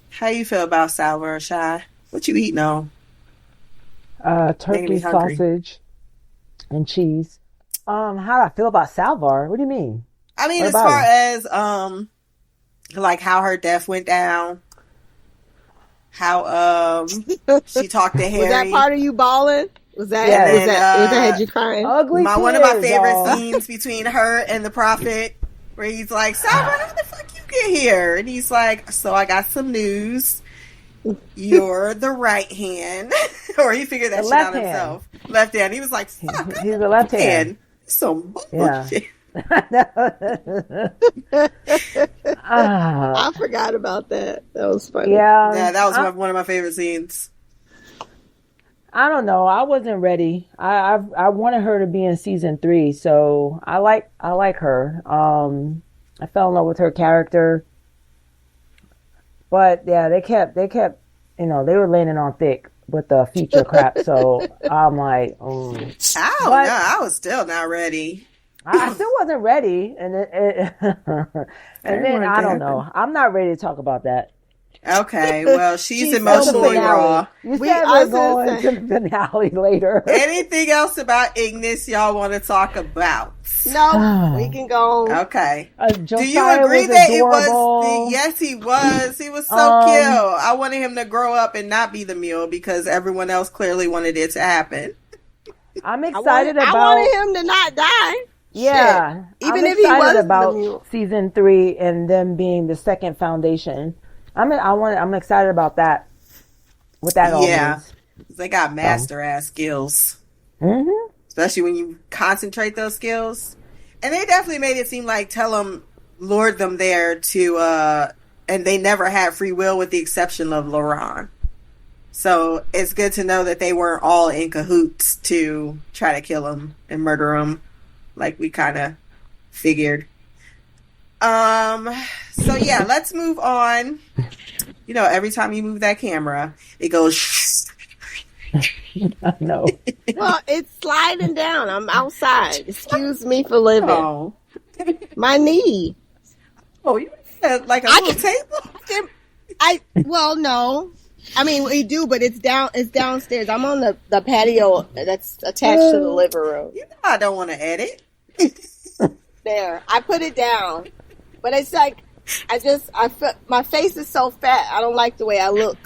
How you feel about Salvar, Shy? What you eating on? Turkey, sausage, and cheese. How do I feel about Salvar? What do you mean? I mean, as far as like how her death went down, how she talked to Harry. Was that part of you balling? Was that had you crying? Ugly one of my favorite scenes between her and the prophet, where he's like, Salvar, how the fuck you get here? And he's like, so I got some news. You're the right hand. Or he figured that shit out himself. Left hand. He was like, fuck, he's the left hand. Some bullshit. I forgot about that. That was funny. Yeah, that was one of my favorite scenes. I don't know. I wasn't ready. I wanted her to be in season 3, so I like her. I fell in love with her character, but yeah, they kept, they were laying it on thick with the future crap. So I'm like, I was still not ready. I still wasn't ready, and then I don't know. I'm not ready to talk about that. Okay, well, she's emotionally raw. You said we're going to the finale later. Anything else about Ignis y'all want to talk about? No, we can go. Okay. Do you agree that it was? Yes, he was. He was so cute. I wanted him to grow up and not be the mule because everyone else clearly wanted it to happen. I'm excited about. I wanted him to not die. Yeah, shit. Even if he was about the mule. season 3 and them being the second foundation. I'm excited about that. What that all means. They got master ass skills. Mm-hmm. Especially when you concentrate those skills. And they definitely made it seem like Tellum lured them there to, and they never had free will with the exception of Laurent. So it's good to know that they weren't all in cahoots to try to kill him and murder him, like we kind of figured. So yeah, let's move on. You know, every time you move that camera, it goes. No. Well, it's sliding down. I'm outside. Excuse me for living. Oh. My knee. Oh, you had like a little table? Well, no. I mean, we do, but it's downstairs. I'm on the patio that's attached to the living room. You know I don't want to edit. There. I put it down. But it's like, my face is so fat. I don't like the way I look.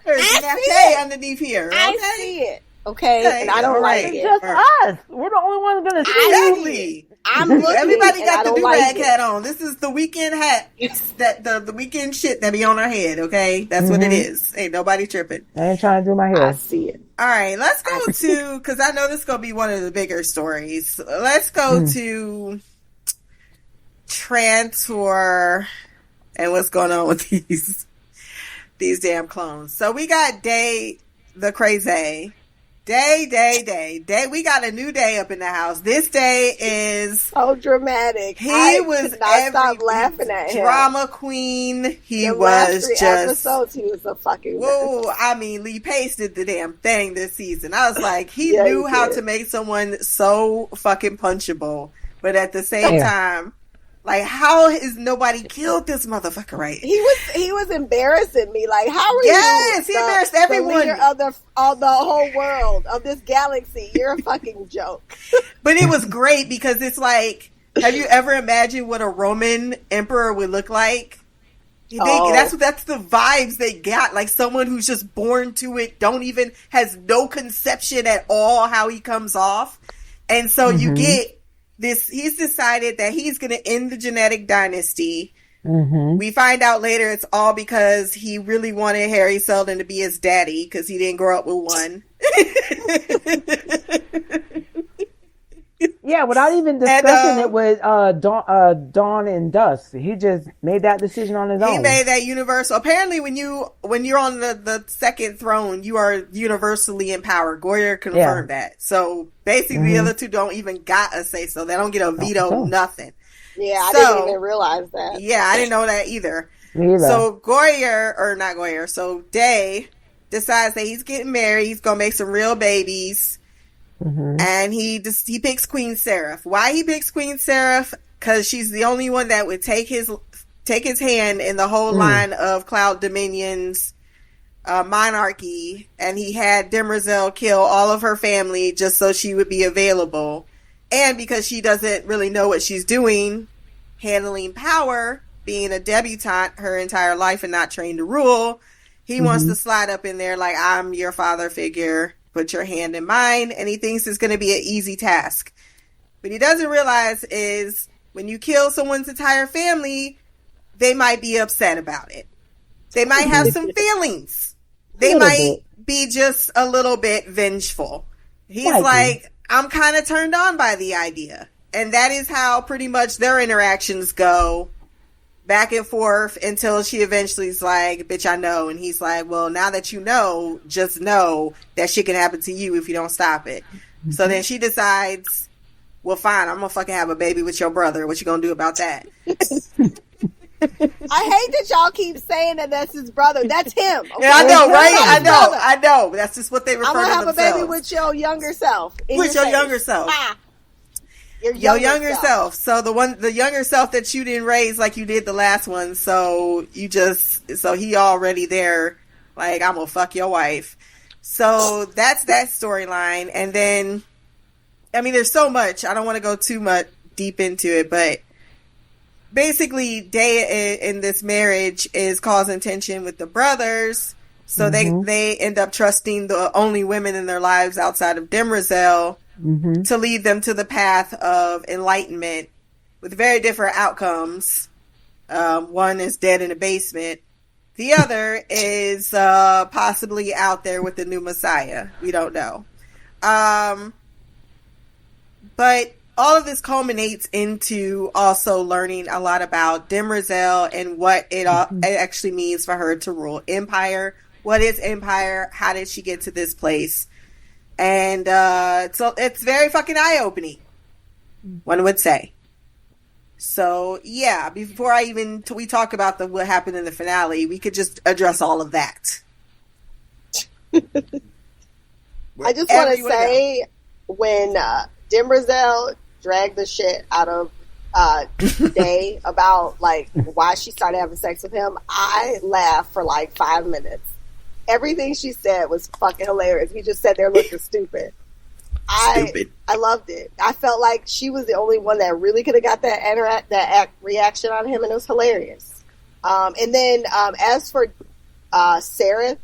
There's nappy underneath here. Okay? I see it. Okay? And I don't like it. It's just us. We're the only ones going to see Exactly. I'm looking. Everybody got the do-rag like hat on. This is the weekend hat. That the weekend shit that be on our head, okay? That's what it is. Ain't nobody tripping. I ain't trying to do my hair. I see it. All right, let's go to, because I know this is going to be one of the bigger stories. Let's go to Trantor and what's going on with these damn clones. So we got Day the Crazy. Day. We got a new Day up in the house. This Day is so dramatic. He was not stop laughing at him. Drama queen. He the was last 3 just episodes. He was a fucking. Whoa! I mean, Lee Pace did the damn thing this season. I was like, he knew how to make someone so fucking punchable, but at the same time. Like, how is nobody killed this motherfucker, right? He was embarrassing me. Like, how are you? Yes, he embarrassed everyone. The leader of the whole world, of this galaxy. You're a fucking joke. But it was great because it's like, have you ever imagined what a Roman emperor would look like? That's the vibes they got. Like someone who's just born to it, has no conception at all how he comes off. And so you get this, he's decided that he's going to end the genetic dynasty. We find out later it's all because he really wanted Harry Seldon to be his daddy because he didn't grow up with one. Yeah, without even discussing it with Dawn and Dusk. He just made that decision on his own. He made that universal. Apparently, when you're on the second throne, you are universally empowered. Goyer confirmed that. So basically, the other two don't even got a say, so they don't get a veto, nothing. Yeah, I didn't even realize that. Yeah, I didn't know that either. Me either. So so Day decides that he's getting married. He's gonna make some real babies. And he picks Queen Seraph. Why he picks Queen Seraph? Because she's the only one that would take his hand in the whole line of Cloud Dominion's monarchy. And he had Demerzel kill all of her family just so she would be available. And because she doesn't really know what she's doing, handling power, being a debutante her entire life and not trained to rule, he wants to slide up in there like, I'm your father figure. Put your hand in mine, and he thinks it's going to be an easy task. What he doesn't realize is when you kill someone's entire family, they might be upset about it. They might have some feelings. They might be just a little bit vengeful. He's like, I'm kind of turned on by the idea. And that is how pretty much their interactions go back and forth until she eventually is like, bitch, I know. And he's like, well, now that you know, just know that shit can happen to you if you don't stop it. So then she decides, well, fine, I'm gonna fucking have a baby with your brother. What you gonna do about that? I hate that y'all keep saying that that's his brother. That's him. Okay? Yeah, I know, right? I know. That's just what they refer to themselves. I'm gonna have a baby with your younger self. With your younger self. Your younger self. So the younger self that you didn't raise like you did the last one. So he already there. Like, I'm gonna fuck your wife. So that's that storyline. And then, I mean, there's so much. I don't want to go too much deep into it, but basically, Day in this marriage is causing tension with the brothers. So they end up trusting the only women in their lives outside of Demerzel to lead them to the path of enlightenment with very different outcomes. One is dead in a basement. The other is possibly out there with the new Messiah. We don't know. But all of this culminates into also learning a lot about Demerzel and what it actually means for her to rule Empire. What is Empire? How did she get to this place? And so it's very fucking eye-opening, one would say. So, yeah, before we talk about what happened in the finale, we could just address all of that. I just want to say, when Demerzel dragged the shit out of Day about, like, why she started having sex with him, I laughed for, like, 5 minutes. Everything she said was fucking hilarious. He just sat there looking stupid. I loved it. I felt like she was the only one that really could have got that reaction on him, and it was hilarious. And then as for Sarah,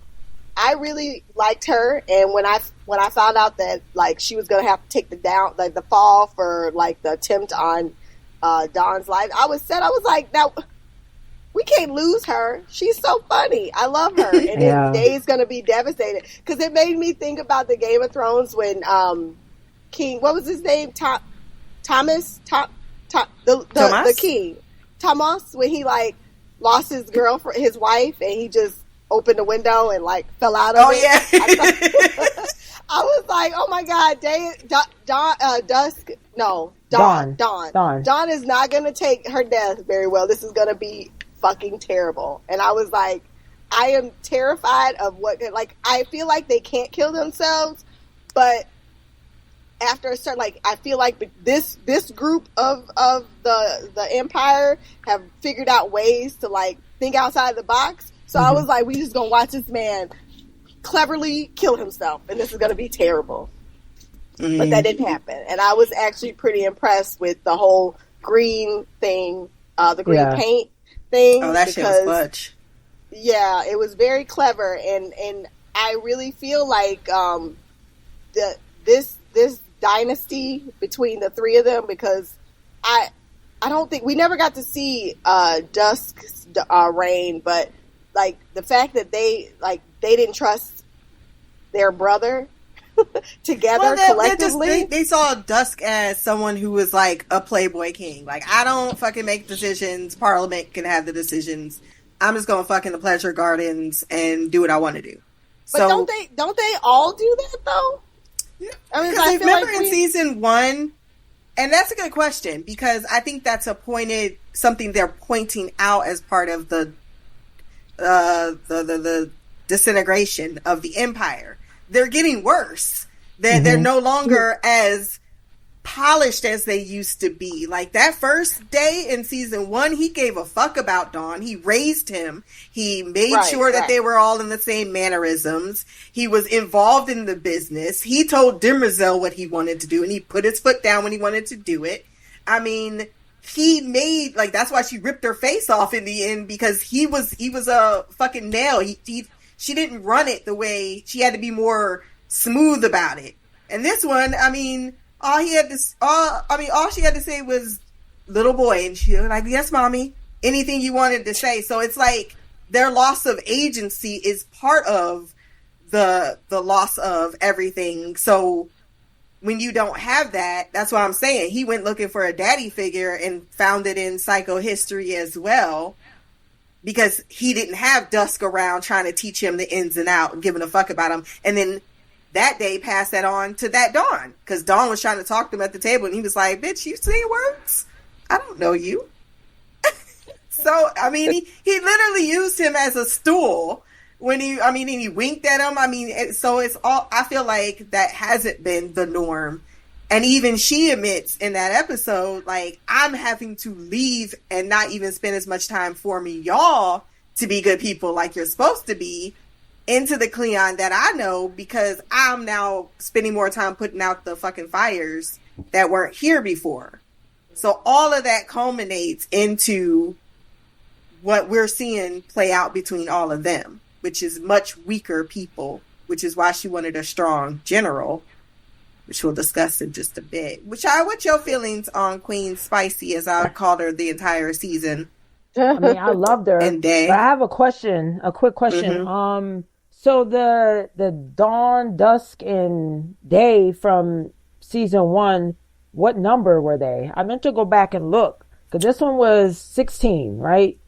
I really liked her, and when I found out that like she was gonna have to take the fall for like the attempt on Dawn's life, I was sad. I was like, now we can't lose her. She's so funny. I love her, and Day's gonna be devastated because it made me think about the Game of Thrones when King, what was his name, Thomas, the king, Thomas, when he like lost his girlfriend, his wife, and he just opened the window and like fell out of it. Yeah. I was like, oh my God, Dawn is not going to take her death very well. This is going to be fucking terrible. And I was like, I am terrified of what, like, I feel like they can't kill themselves, but after a certain, like, I feel like this group of the Empire have figured out ways to like think outside the box. So I was like, we just gonna watch this man cleverly kill himself, and this is gonna be terrible. But that didn't happen, and I was actually pretty impressed with the whole green thing, the green paint thing. Oh, that shit was fudge. Yeah, it was very clever, and I really feel like this dynasty between the three of them, because I don't think we never got to see Dusk's reign, but like the fact that they didn't trust their brother together collectively. They saw Dusk as someone who was like a playboy king. Like, I don't fucking make decisions. Parliament can have the decisions. I'm just gonna fuck in the pleasure gardens and do what I want to do. But so, don't they all do that though? I mean, I remember in season 1, and that's a good question because I think that's something they're pointing out as part of the disintegration of the Empire. They're getting worse. They're no longer as polished as they used to be. Like that first day in season 1, he gave a fuck about Dawn. He raised him. He made sure that they were all in the same mannerisms. He was involved in the business. He told Demerzel what he wanted to do, and he put his foot down when he wanted to do it. I mean, he made, like, that's why she ripped her face off in the end, because he was a fucking nail. She didn't run it the way, she had to be more smooth about it. And this one, I mean, all she had to say was little boy, and she was like, yes, mommy, anything you wanted to say. So it's like their loss of agency is part of the loss of everything. So when you don't have that, that's what I'm saying. He went looking for a daddy figure and found it in psychohistory as well, because he didn't have Dusk around trying to teach him the ins and outs and giving a fuck about him. And then that day passed that on to that Dawn, because Dawn was trying to talk to him at the table, and he was like, bitch, you say words? I don't know you. So, I mean, he literally used him as a stool when he winked at him. I mean, so it's all, I feel like that hasn't been the norm. And even she admits in that episode, like, I'm having to leave and not even spend as much time forming y'all to be good people like you're supposed to be into the Cleon that I know, because I'm now spending more time putting out the fucking fires that weren't here before. So all of that culminates into what we're seeing play out between all of them, which is much weaker people, which is why she wanted a strong general, which we'll discuss in just a bit. What's your feelings on Queen Spicy, as I called her the entire season? I mean, I loved her. And Day. But I have a quick question. Mm-hmm. So the Dawn, Dusk, and Day from season 1, what number were they? I meant to go back and look, because this one was 16, right?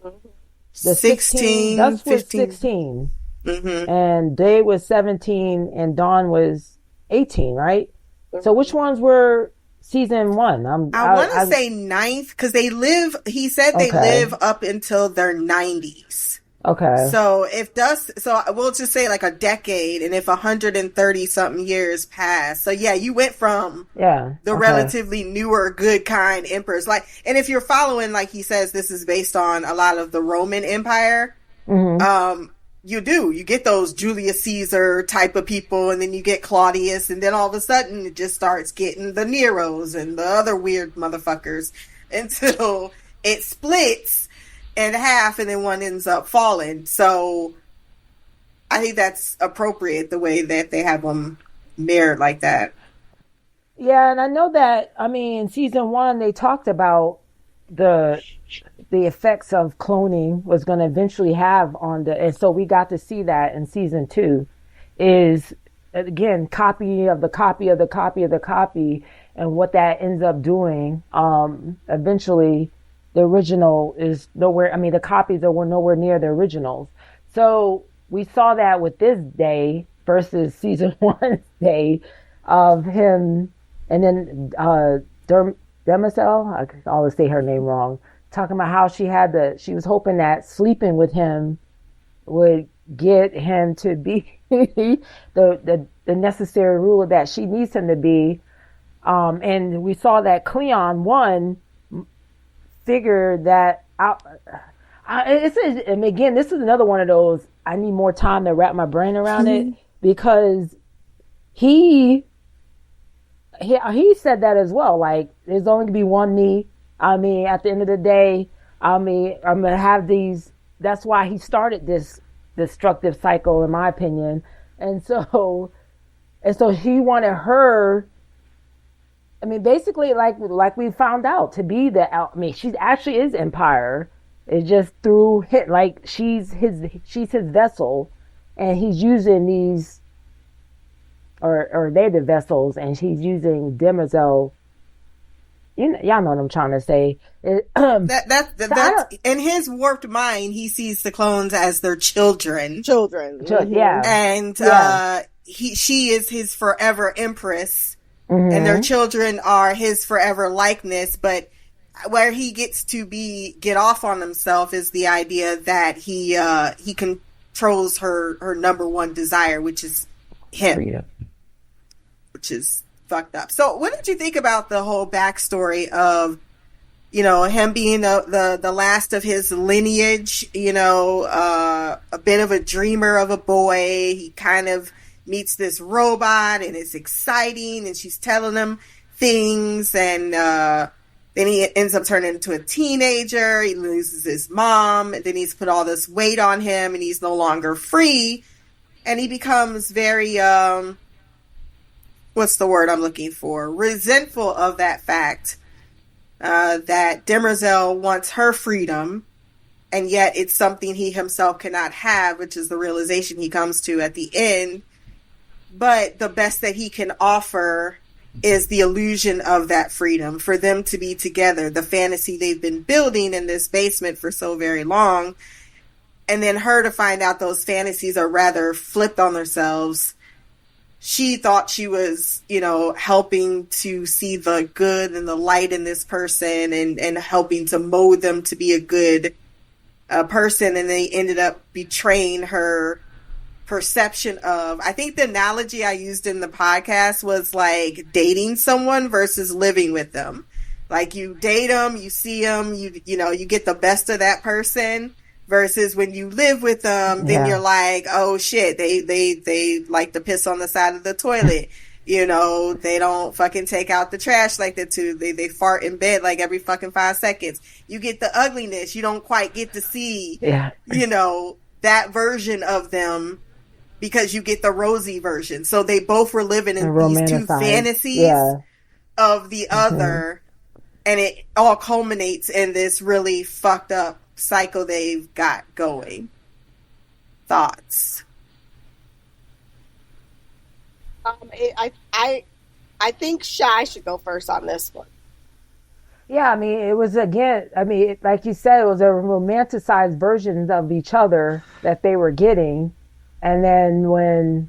The 16, Dusk was 15. 16, and Day was 17, and Dawn was 18, right? So which ones were season 1? I want to say 9th, because he said they live up until their 90s. Okay. So we'll just say like a decade, and if 130 something years pass. So yeah, you went from the relatively newer, good kind emperors. Like, and if you're following, like he says, this is based on a lot of the Roman Empire. You get those Julius Caesar type of people, and then you get Claudius, and then all of a sudden it just starts getting the Neros and the other weird motherfuckers until it splits in half, and then one ends up falling. So I think that's appropriate, the way that they have them mirrored like that. Yeah, and I know that, I mean, season 1, they talked about the effects of cloning was going to eventually have on and so we got to see that in season 2 is, again, copy of the copy of the copy of the copy, and what that ends up doing. Eventually, the original is nowhere, I mean, the copies were nowhere near the originals. So we saw that with this day versus season 1's day of him. And then Demisel, I always say her name wrong, talking about how she was hoping that sleeping with him would get him to be the necessary ruler that she needs him to be. And we saw that Cleon 1 figured that out. And again, this is another one of those, I need more time to wrap my brain around it, because he said that as well. Like, there's only gonna be one me. I mean, at the end of the day, I mean, I'm gonna have these. That's why he started this destructive cycle, in my opinion. And so he wanted her. I mean, basically, like we found out, to be I mean, she actually is Empire. It's just through hit. Like, she's his vessel, and he's using these. Or they're the vessels, and she's using Demisel. Y'all know what I'm trying to say. That's in his warped mind, he sees the clones as their children. Mm-hmm. Yeah. And she is his forever empress, mm-hmm. and their children are his forever likeness. But where he gets to get off on himself is the idea that he controls her number one desire, which is him. Freedom. Which is fucked up. So what did you think about the whole backstory of, him being the last of his lineage, a bit of a dreamer of a boy? He kind of meets this robot, and it's exciting, and she's telling him things, and then he ends up turning into a teenager. He loses his mom, and then he's put all this weight on him, and he's no longer free, and he becomes very what's the word I'm looking for? Resentful of that fact that Demisel wants her freedom, and yet it's something he himself cannot have, which is the realization he comes to at the end. But the best that he can offer is the illusion of that freedom, for them to be together, the fantasy they've been building in this basement for so very long, and then her to find out those fantasies are rather flipped on themselves. She thought she was, helping to see the good and the light in this person, and helping to mold them to be a good person. And they ended up betraying her perception of, I think the analogy I used in the podcast was like dating someone versus living with them. Like, you date them, you see them, you get the best of that person. Versus when you live with them, then you're like, oh shit, they like to piss on the side of the toilet. They don't fucking take out the trash like that too. They fart in bed like every fucking 5 seconds. You get the ugliness. You don't quite get to see, that version of them, because you get the rosy version. So they both were living in these two fantasies of the other. And it all culminates in this really fucked up cycle they've got going. Thoughts? I think Shy should go first on this one. Yeah, I mean, it was, again, like you said, it was a romanticized version of each other that they were getting. And then when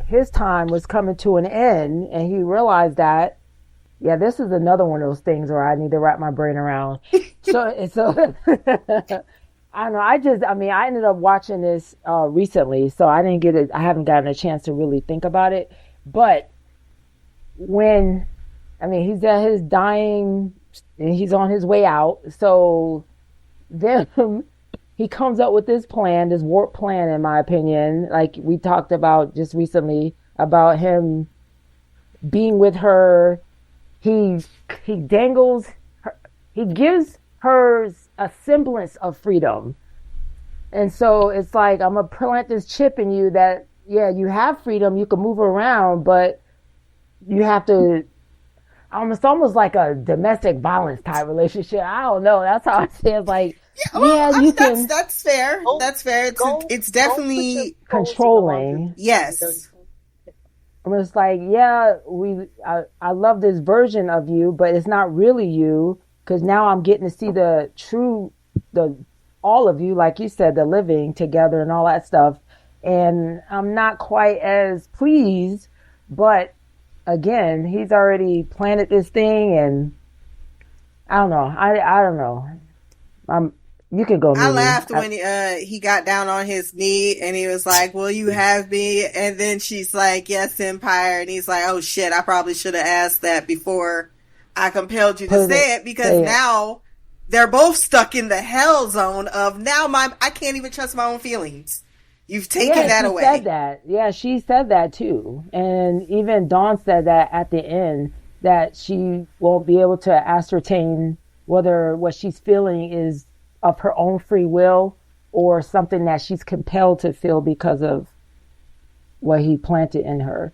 his time was coming to an end, and he realized that, yeah, this is another one of those things where I need to wrap my brain around. So I don't know. I ended up watching this recently, so I haven't gotten a chance to really think about it. But he's at his dying, and he's on his way out. So then he comes up with this plan, this warped plan, in my opinion, like we talked about just recently, about him being with her. He dangles her, he gives her a semblance of freedom, And so it's like, I'm going to plant this chip in you that, yeah, you have freedom, you can move around, but you have to, it's almost like a domestic violence type relationship. I don't know. That's how I say it. Like, you can. That's fair. That's fair. It's definitely controlling. Yes. I'm just like, yeah, I love this version of you, but it's not really you, because now I'm getting to see all of you, like you said, the living together and all that stuff. And I'm not quite as pleased, but again, he's already planted this thing, and I don't know. I don't know. You can go. I laughed when he got down on his knee and he was like, "Will you have me?" And then she's like, "Yes, Empire." And he's like, "Oh shit, I probably should have asked that before I compelled you to say it, because now they're both stuck in the hell zone of I can't even trust my own feelings. You've taken that away." Said that. Yeah, she said that too. And even Dawn said that at the end, that she won't be able to ascertain whether what she's feeling is of her own free will or something that she's compelled to feel because of what he planted in her.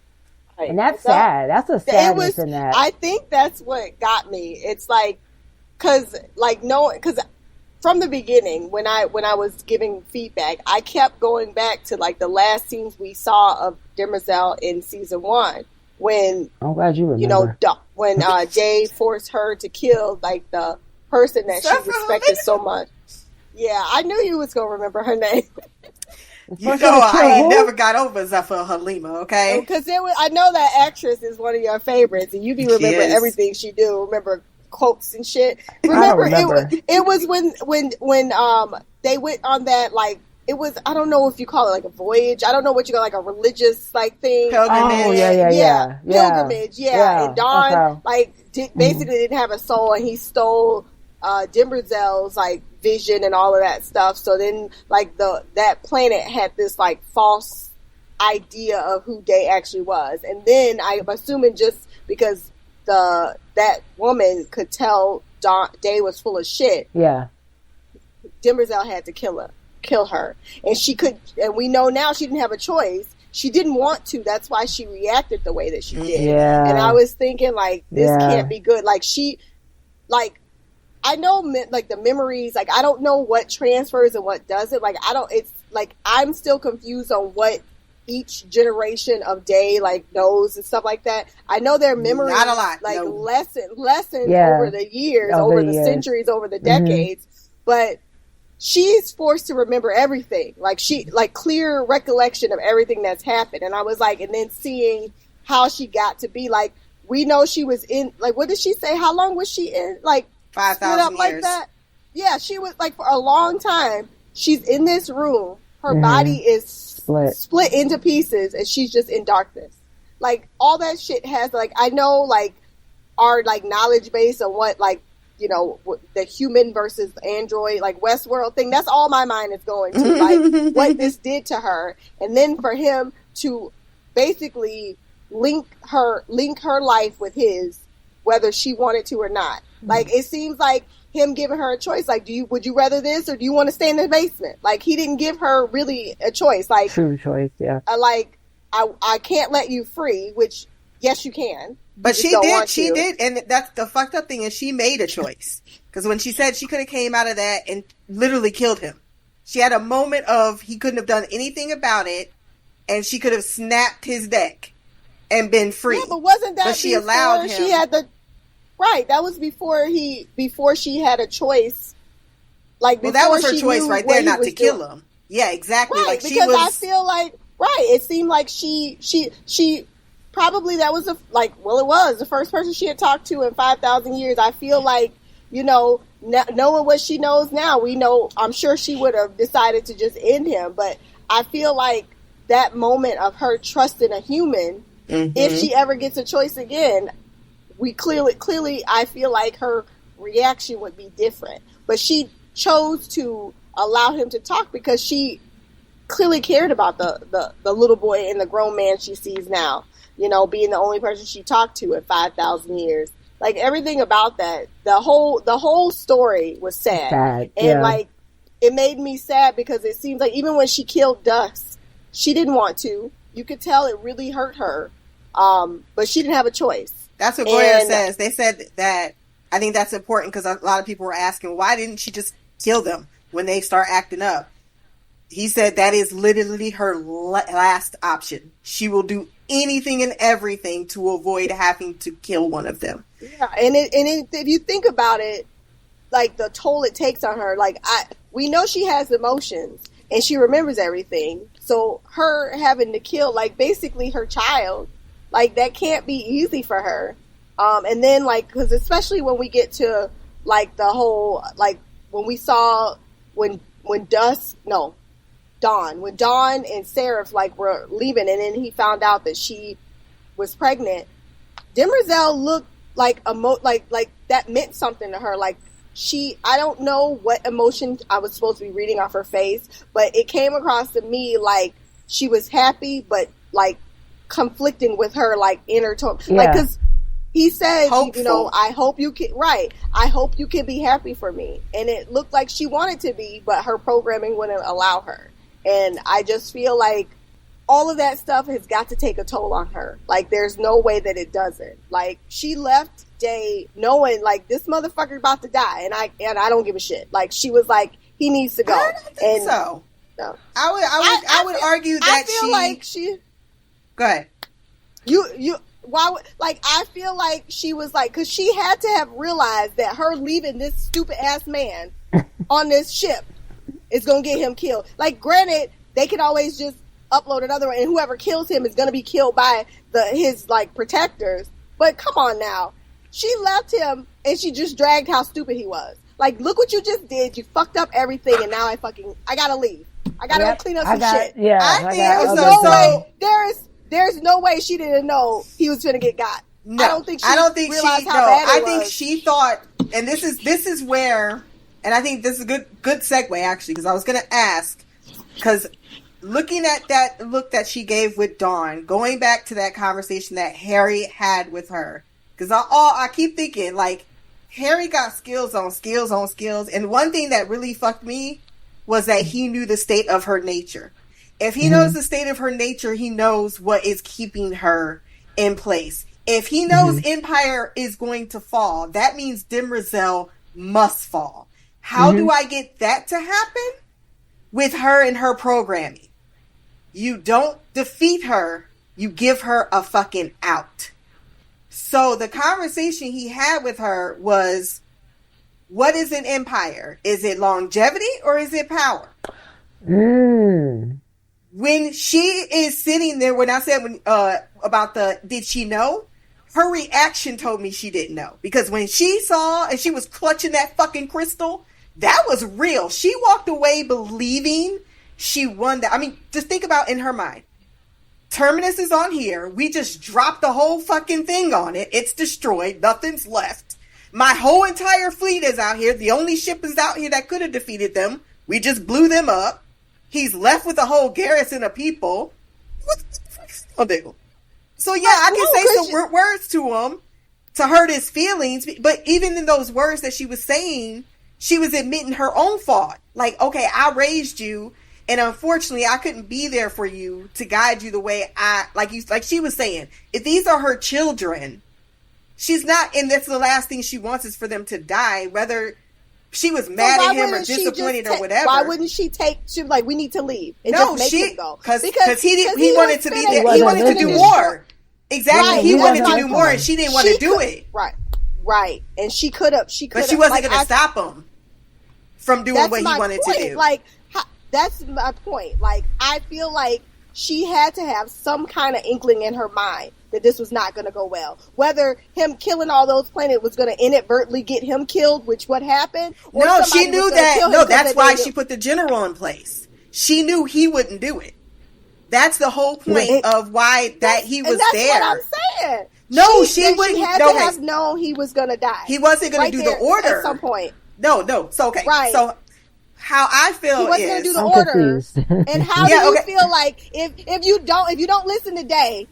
Right. And that's sad. That's a sadness in that. I think that's what got me. It's like, because from the beginning, when I was giving feedback, I kept going back to like the last scenes we saw of Demerzel in season 1, when I'm glad you remember. When Day forced her to kill like the person that she respected so much. Yeah, I knew you was gonna remember her name. You know, I ain't never got over Zephyr Halima, okay? Because I know that actress is one of your favorites, and you be remember everything she do. Remember quotes and shit. Remember. It was when they went on that, like, it was, I don't know if you call it like a voyage. I don't know what you call, like a religious like thing. Pilgrimage. Oh yeah. Pilgrimage. Yeah. And Dawn basically didn't have a soul, and he stole Demerzel's like vision and all of that stuff. So then like that planet had this like false idea of who Day actually was. And then I'm assuming just because that woman could tell Day was full of shit. Yeah. Demerzel had to kill her. And and we know now she didn't have a choice. She didn't want to. That's why she reacted the way that she did. Yeah. And I was thinking like, this can't be good. Like I know like the memories, like I don't know what transfers and what doesn't. Like it's like I'm still confused on what each generation of Day like knows and stuff like that. I know their memories not a lot, like lessons over the years, over the centuries, over the decades. But she's forced to remember everything. Like clear recollection of everything that's happened. And I was like, and then seeing how she got to be like, we know she was in, like, what did she say? How long was she in? Like 5,000 years. Like that. Yeah, she was like for a long time. She's in this room. Her body is split into pieces, and she's just in darkness. Like all that shit has like, I know like our like knowledge base of what like, you know, the human versus android like Westworld thing. That's all my mind is going to, like what this did to her, and then for him to basically link her life with his, whether she wanted to or not. Like, it seems like him giving her a choice. Like, would you rather this, or do you want to stay in the basement? Like, he didn't give her really a choice. Like, true choice, yeah. I can't let you free, which, yes, you can. But she did. And that's the fucked up thing is she made a choice. Because when she said she could have came out of that and literally killed him. She had a moment of he couldn't have done anything about it, and she could have snapped his neck and been free. Yeah, but wasn't that she allowed him? She had right. That was before she had a choice. Like, well, that was her choice right there, not to kill him. Yeah, exactly. Right, like because I feel like it seemed like she probably that was it was the first person she had talked to in 5,000 years. I feel like, you know, knowing what she knows now, we know, I'm sure she would have decided to just end him. But I feel like that moment of her trusting a human, if she ever gets a choice again, we clearly, I feel like her reaction would be different. But she chose to allow him to talk because she clearly cared about the little boy and the grown man she sees now. You know, being the only person she talked to in 5,000 years. Like, everything about that, the whole story was sad. And like, it made me sad because it seems like even when she killed Dust, she didn't want to. You could tell it really hurt her. But she didn't have a choice. That's what Goyer says. They said that, I think that's important because a lot of people were asking, why didn't she just kill them when they start acting up? He said that is literally her last option. She will do anything and everything to avoid having to kill one of them. Yeah, and if you think about it, like the toll it takes on her, like we know she has emotions and she remembers everything. So her having to kill, like, basically her child, like, that can't be easy for her. And then, like, because especially when we get to, like, the whole, like, when we saw when Dawn and Seraph, like, were leaving, and then he found out that she was pregnant, Demerzel looked like like that meant something to her. Like, I don't know what emotion I was supposed to be reading off her face, but it came across to me like she was happy, but like conflicting with her, like, inner tone. Yeah. Like, because he said, hopeful. You know, I hope you can be happy for me. And it looked like she wanted to be, but her programming wouldn't allow her. And I just feel like all of that stuff has got to take a toll on her. Like, there's no way that it doesn't. Like, she left Day knowing, like, this motherfucker about to die, and I don't give a shit. Like, she was like, he needs to go. I don't think so. No. I would argue that I feel like she. Go ahead. I feel like she was like, because she had to have realized that her leaving this stupid ass man on this ship is gonna get him killed. Like, granted, they can always just upload another one, and whoever kills him is gonna be killed by his like protectors. But come on now, she left him and she just dragged how stupid he was. Like, look what you just did. You fucked up everything, and now I gotta leave. I gotta go clean up some shit. Yeah, I think there's no way. There's no way she didn't know he was gonna get got. No, I don't think she realized how bad it was. I think she thought, and this is where, and I think this is a good segue actually, because I was gonna ask, because looking at that look that she gave with Dawn, going back to that conversation that Harry had with her, because I keep thinking, like, Harry got skills on skills on skills, and one thing that really fucked me was that he knew the state of her nature. If he knows the state of her nature, he knows what is keeping her in place. If he knows Empire is going to fall, that means Demerzel must fall. How do I get that to happen? With her and her programming. You don't defeat her, you give her a fucking out. So the conversation he had with her was, what is an empire? Is it longevity or is it power? When she is sitting there, when I said about did she know? Her reaction told me she didn't know. Because when she saw and she was clutching that fucking crystal, that was real. She walked away believing she won that. I mean, just think about in her mind. Terminus is on here. We just dropped the whole fucking thing on it. It's destroyed. Nothing's left. My whole entire fleet is out here. The only ship is out here that could have defeated them. We just blew them up. He's left with a whole garrison of people. What the fuck's he gonna do? So yeah, I can say some words to him to hurt his feelings. But even in those words that she was saying, she was admitting her own fault. Like, okay, I raised you, and unfortunately, I couldn't be there for you to guide you the way like she was saying. If these are her children, she's not, and that's the last thing she wants is for them to die. Whether she was mad at him or disappointed or whatever. Why wouldn't she was like, we need to leave and make him go? Because he wanted to be there. He wanted to do more. Exactly. Right. He wanted to do more, and she didn't want to do it. Right. And she could have. But she wasn't going to stop him from doing what he wanted to do. Like, that's my point. Like, I feel like she had to have some kind of inkling in her mind that this was not going to go well. Whether him killing all those planets was going to inadvertently get him killed, which what happened. Or no, she knew that. No, that's why she put the general in place. She knew he wouldn't do it. That's the whole point of why that he was there. That's what I'm saying. No, she wouldn't. She had to have known he was going to die. He wasn't going to do the order at some point. No. So okay. Right. So how I feel he wasn't going to do the order. And how do you feel like if you don't listen today,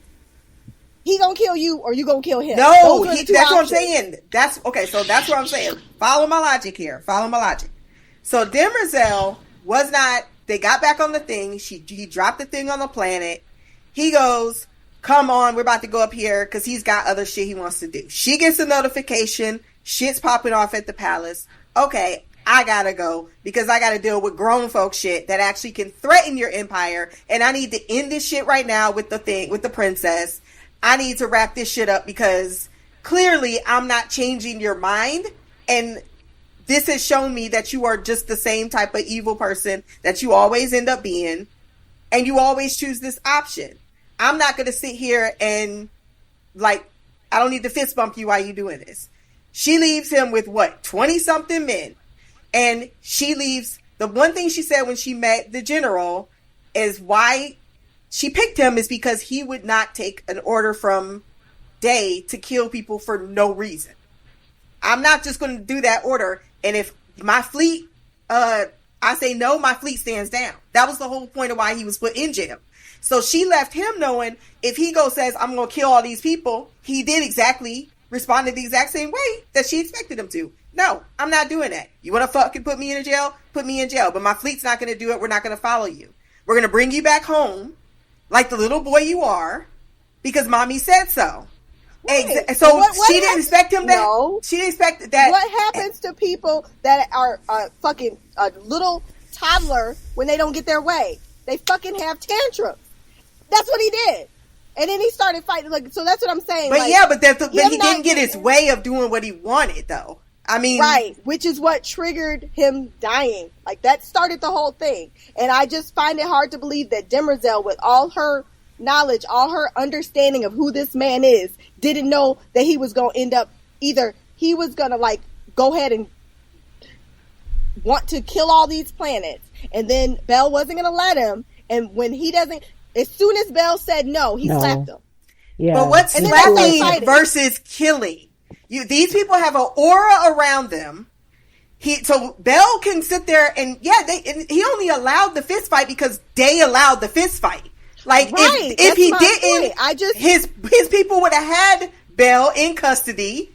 he gonna kill you or you gonna kill him? No, that's what I'm saying. That's okay. So that's what I'm saying. Follow my logic here. So Demerzel was not, they got back on the thing. He dropped the thing on the planet. He goes, come on, we're about to go up here because he's got other shit he wants to do. She gets a notification. Shit's popping off at the palace. Okay, I gotta go because I gotta deal with grown folk shit that actually can threaten your empire. And I need to end this shit right now with the princess. I need to wrap this shit up because clearly I'm not changing your mind. And this has shown me that you are just the same type of evil person that you always end up being. And you always choose this option. I'm not going to sit here and, like, I don't need to fist bump you while you're doing this. She leaves him with, 20-something men. And she leaves, the one thing she said when she met the general is why she picked him is because he would not take an order from Day to kill people for no reason. I'm not just going to do that order. And if my fleet, I say no, my fleet stands down. That was the whole point of why he was put in jail. So she left him knowing if he says, I'm going to kill all these people, he responded the exact same way that she expected him to. No, I'm not doing that. You want to fucking put me in jail? Put me in jail. But my fleet's not going to do it. We're not going to follow you. We're going to bring you back home like the little boy you are because mommy said so. Right. So what she didn't expect him to. No. She didn't expect that. What happens to people that are fucking a little toddler when they don't get their way? They fucking have tantrums. That's what he did. And then he started fighting. Like, so that's what I'm saying. But like, yeah, but he didn't get his way of doing what he wanted, though. I mean, right, which is what triggered him dying. Like that started the whole thing. And I just find it hard to believe that Demerzel, with all her knowledge, all her understanding of who this man is, didn't know that he was going to end up either he was going to like go ahead and want to kill all these planets, and then Belle wasn't going to let him. And when he doesn't, as soon as Belle said no, he slapped him. Yeah. But what's slapping versus killing? These people have an aura around them. So Belle can sit there and he only allowed the fist fight because Day allowed the fist fight. Like right. if he didn't, point. his people would have had Belle in custody,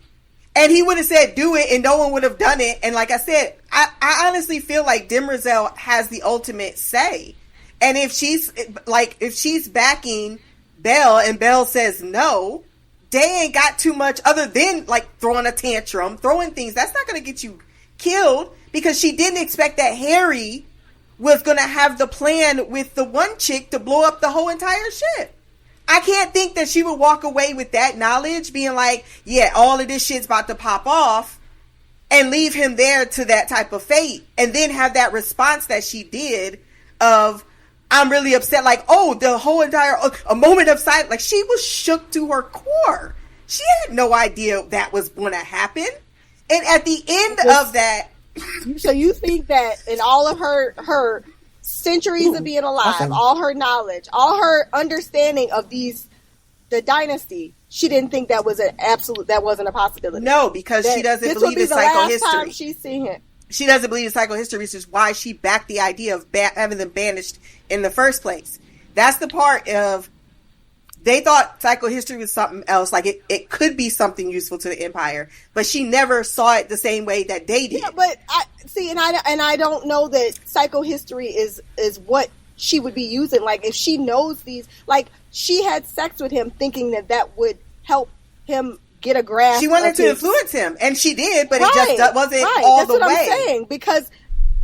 and he would have said do it, and no one would have done it. And like I said, I honestly feel like Demerzel has the ultimate say. And if she's backing Belle and Belle says no, Day ain't got too much other than like throwing a tantrum, throwing things. That's not going to get you killed because she didn't expect that Harry was going to have the plan with the one chick to blow up the whole entire ship. I can't think that she would walk away with that knowledge being like, yeah, all of this shit's about to pop off and leave him there to that type of fate and then have that response that she did of, I'm really upset. Like, oh, the whole entire, a moment of silence. Like, she was shook to her core. She had no idea that was going to happen. And at the end of that. So you think that in all of her centuries of being alive, all her knowledge, all her understanding of the dynasty, she didn't think that was that wasn't a possibility. No, because she doesn't believe in psychohistory. Last time she's seen him. She doesn't believe in psychohistory, which is why she backed the idea of having them banished in the first place. That's the part of, they thought psychohistory was something else, like it could be something useful to the empire, but she never saw it the same way that they did. Yeah, but I don't know that psychohistory is what she would be using. Like if she knows these, like she had sex with him thinking that would help him get a grasp. She wanted to influence him, and she did, but it just wasn't all That's the way. That's what I'm saying.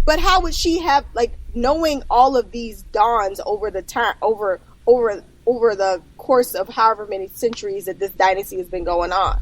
But how would she have, like, knowing all of these dawns over the time, over the course of however many centuries that this dynasty has been going on?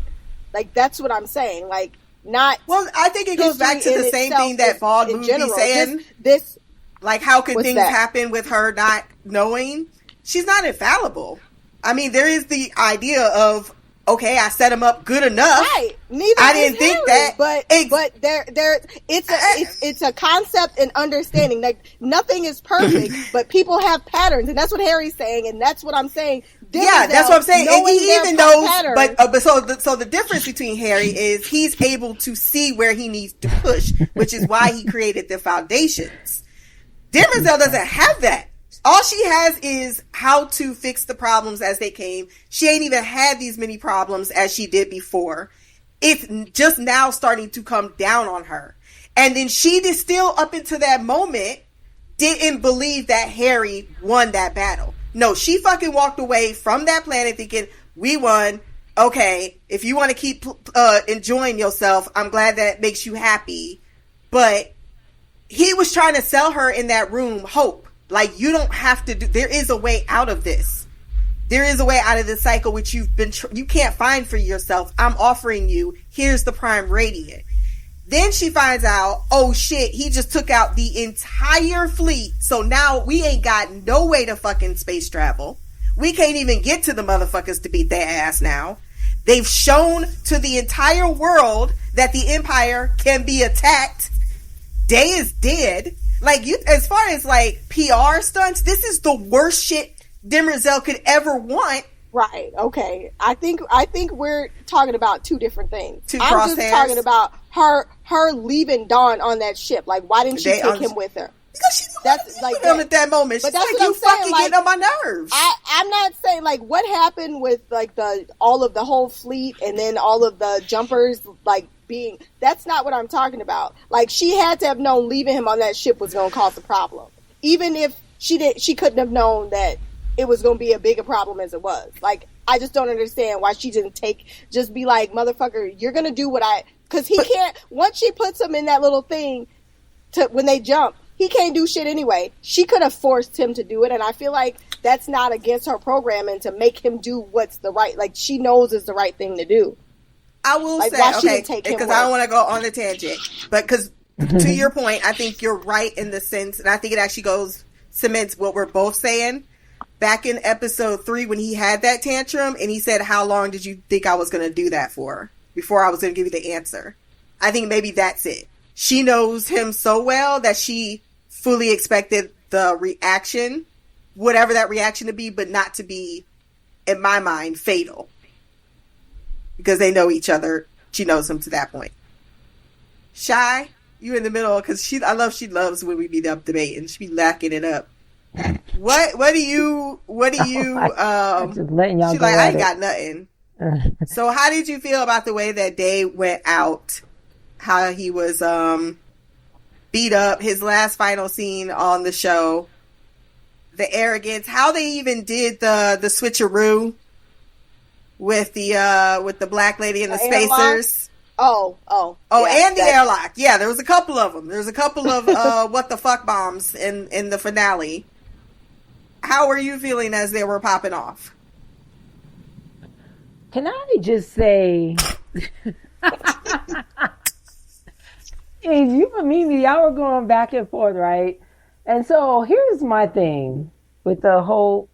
Like, that's what I'm saying. Like, not. Well, I think it goes back to the same thing that Bald Moon be saying. This, like, how could things happen with her not knowing? She's not infallible. I mean, there is the idea of, okay, I set him up good enough. Right. Neither I didn't think that. But it's a concept and understanding. Like nothing is perfect, but people have patterns, and that's what Harry's saying, and that's what I'm saying. Yeah, that's what I'm saying. And he even knows, but so the difference between Harry is he's able to see where he needs to push, which is why he created the foundations. Demerzel doesn't have that. All she has is how to fix the problems as they came. She ain't even had these many problems as she did before. It's just now starting to come down on her. And then she just still, up until that moment, didn't believe that Harry won that battle. No, she fucking walked away from that planet thinking, we won. Okay, if you want to keep enjoying yourself, I'm glad that makes you happy. But he was trying to sell her in that room hope. Like, you don't have to do, there is a way out of this. There is a way out of this cycle which you can't find for yourself. I'm offering you, here's the Prime Radiant. Then she finds out, oh shit, he just took out the entire fleet. So now we ain't got no way to fucking space travel. We can't even get to the motherfuckers to beat their ass now. They've shown to the entire world that the Empire can be attacked. Day is dead. Like, you, as far as like PR stunts, this is the worst shit Demerzel could ever want. Right. Okay. I think we're talking about two different things. I'm just talking about her leaving Dawn on that ship. Like, why didn't she take him with her? Because she that's like him at that moment. But she's that's like, you fucking getting on my nerves. I'm not saying like what happened with like all of the whole fleet and then all of the jumpers like being. That's not what I'm talking about. Like, she had to have known leaving him on that ship was going to cause a problem. Even if she couldn't have known that it was going to be a bigger problem as it was. Like, I just don't understand why she didn't just be like, motherfucker, you're going to do what because he can't, once she puts him in that little thing when they jump, he can't do shit anyway. She could have forced him to do it, and I feel like that's not against her programming to make him do what's the right, like, she knows is the right thing to do. I will say, okay, because I don't want to go on a tangent, but because to your point, I think you're right in the sense, and I think it actually cements what we're both saying. Back in episode 3, when he had that tantrum, and he said, how long did you think I was going to do that for? Before I was going to give you the answer. I think maybe that's it. She knows him so well that she fully expected the reaction, whatever that reaction to be, but not to be, in my mind, fatal. Because they know each other. She knows him to that point. Shy, you in the middle, because she loves when we be up debating. She be lacking it up. What do you just letting y'all she's go like, at I ain't it. got nothing. So how did you feel about the way that Day went out? How he was beat up, his last final scene on the show, the arrogance, how they even did the switcheroo with the black lady and the spacers. Oh, yeah, and the airlock. Yeah, there was a couple of them. There's a couple of what the fuck bombs in the finale. How were you feeling as they were popping off? Can I just say, you and Mimi, y'all were going back and forth, right? And so here's my thing with the whole.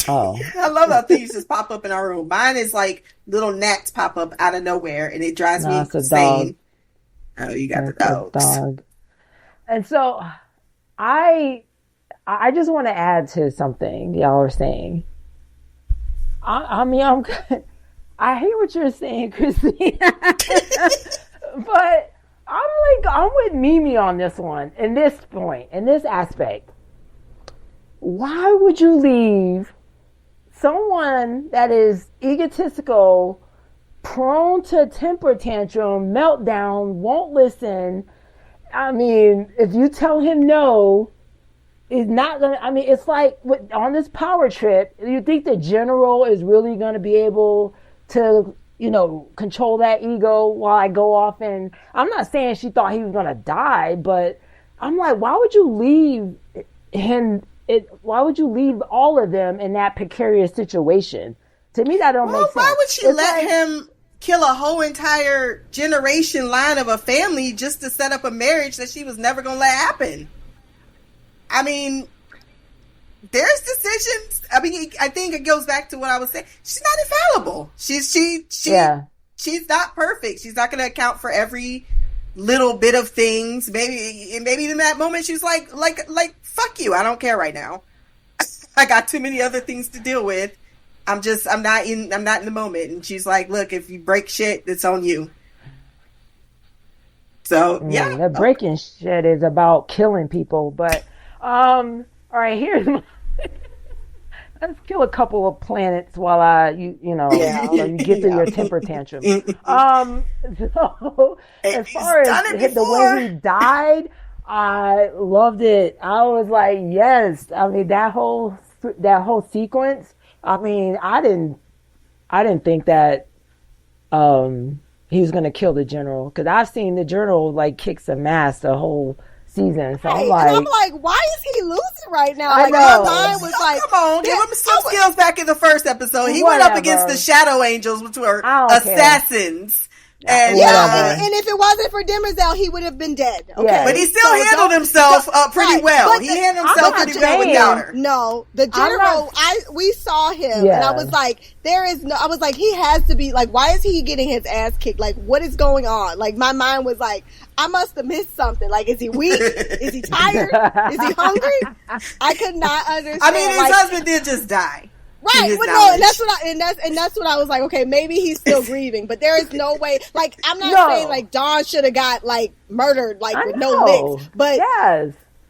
Oh, I love how things just pop up in our room. Mine is like little gnats pop up out of nowhere, and it drives me insane. Oh, you got the dog. And so I just want to add to something y'all are saying. I mean, I hear what you're saying, Christine, but I'm with Mimi on this one, in this point, in this aspect. Why would you leave someone that is egotistical, prone to temper tantrum, meltdown, won't listen? I mean, if you tell him no, is not gonna. I mean, it's like on this power trip. You think the general is really gonna be able to, control that ego while I go off? And I'm not saying she thought he was gonna die, but I'm like, why would you leave him? Why would you leave all of them in that precarious situation? To me, that don't make sense. Why would she let him kill a whole entire generation line of a family just to set up a marriage that she was never gonna let happen? I mean, there's decisions. I mean, I think it goes back to what I was saying. She's not infallible. She's not perfect. She's not going to account for every little bit of things. Maybe in that moment she's like, fuck you. I don't care right now. I got too many other things to deal with. I'm not in the moment. And she's like, look, if you break shit, it's on you. So yeah, that breaking shit is about killing people, but. All right, here's my let's kill a couple of planets while so you get through your temper tantrum. So as far as the way he died, I loved it. I was like, yes. I mean, that whole sequence. I mean, I didn't think that he was gonna kill the general, because I've seen the general like kick some ass the whole season. So I'm like, why is he losing right now? Like, my mind was like, come on, give him some skills back in the first episode. He went up against the Shadow Angels, which were assassins. And, and if it wasn't for Demerzel, he would have been dead. Okay, yeah. But he still handled himself pretty well. He handled himself pretty well without her. No, the general, we saw him, and I was like, I was like, he has to be like, why is he getting his ass kicked? Like, what is going on? Like, my mind was like, I must have missed something. Like, is he weak? Is he tired? Is he hungry? I could not understand. I mean, his husband did just die. Right, but no, and that's what I was like. Okay, maybe he's still grieving, but there is no way. Like, I'm not saying like Dawn should have got like murdered, like with no licks, but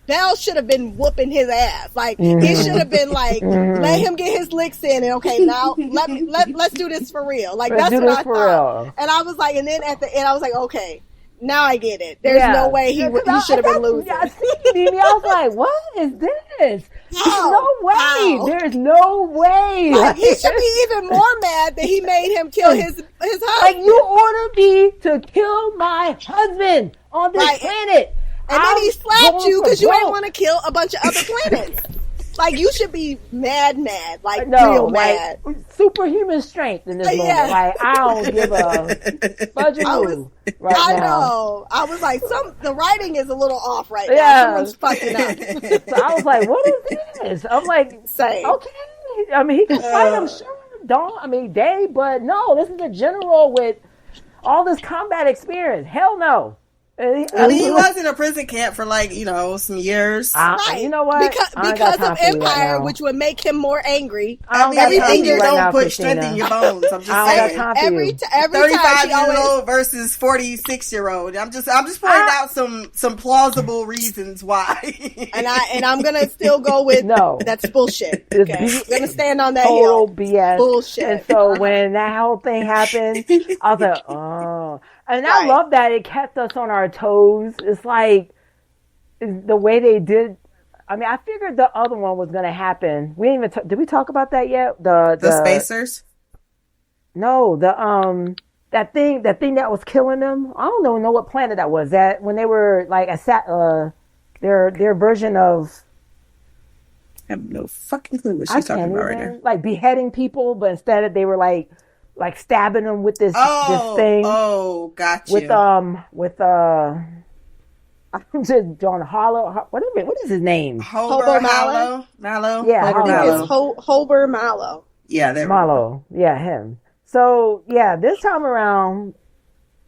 Bell should have been whooping his ass. Like, he should have been like, let him get his licks in, and okay, now let's do this for real. Like, that's what I thought. And I was like, and then at the end, I was like, okay. Now I get it. There's no way he should have been losing. I was like, what is this? No way. There's no way. Like, he should be even more mad that he made him kill his husband. Like, you ordered me to kill my husband on this planet. And then he slapped you because you didn't want to kill a bunch of other planets. Like, you should be mad, like, real mad. Superhuman strength in this moment. Like, I don't give a budget move right now. I know. I was like, the writing is a little off right now. Someone's fucking up. So I was like, what is this? I'm like, okay. I mean, he can fight, I'm sure. Dave, but no, this is a general with all this combat experience. Hell no. I mean, he was in a prison camp for some years. Right. You know what? Because of Empire, which would make him more angry. Everything you don't put strength in your bones. I'm just saying. Every 35-year-old versus 46-year-old. I'm just pointing out some plausible reasons why. and I'm gonna still go with that's bullshit. Okay, I'm gonna stand on that hill. BS. Bullshit. And so when that whole thing happened, I was like, oh. And I love that it kept us on our toes. It's like the way they did. I mean, I figured the other one was going to happen. We didn't even did we talk about that yet? The Spacers? No, that thing that was killing them. I don't know what planet that was. That when they were like their version of. I have no fucking clue what she's talking about right now. Like beheading people, but instead they were like stabbing them with this thing. Oh, gotcha. With I'm just John Hollow. What is his name? Hober Mallow. Yeah, it's Hober Mallow. Yeah, there Mallow. Yeah, him. So this time around,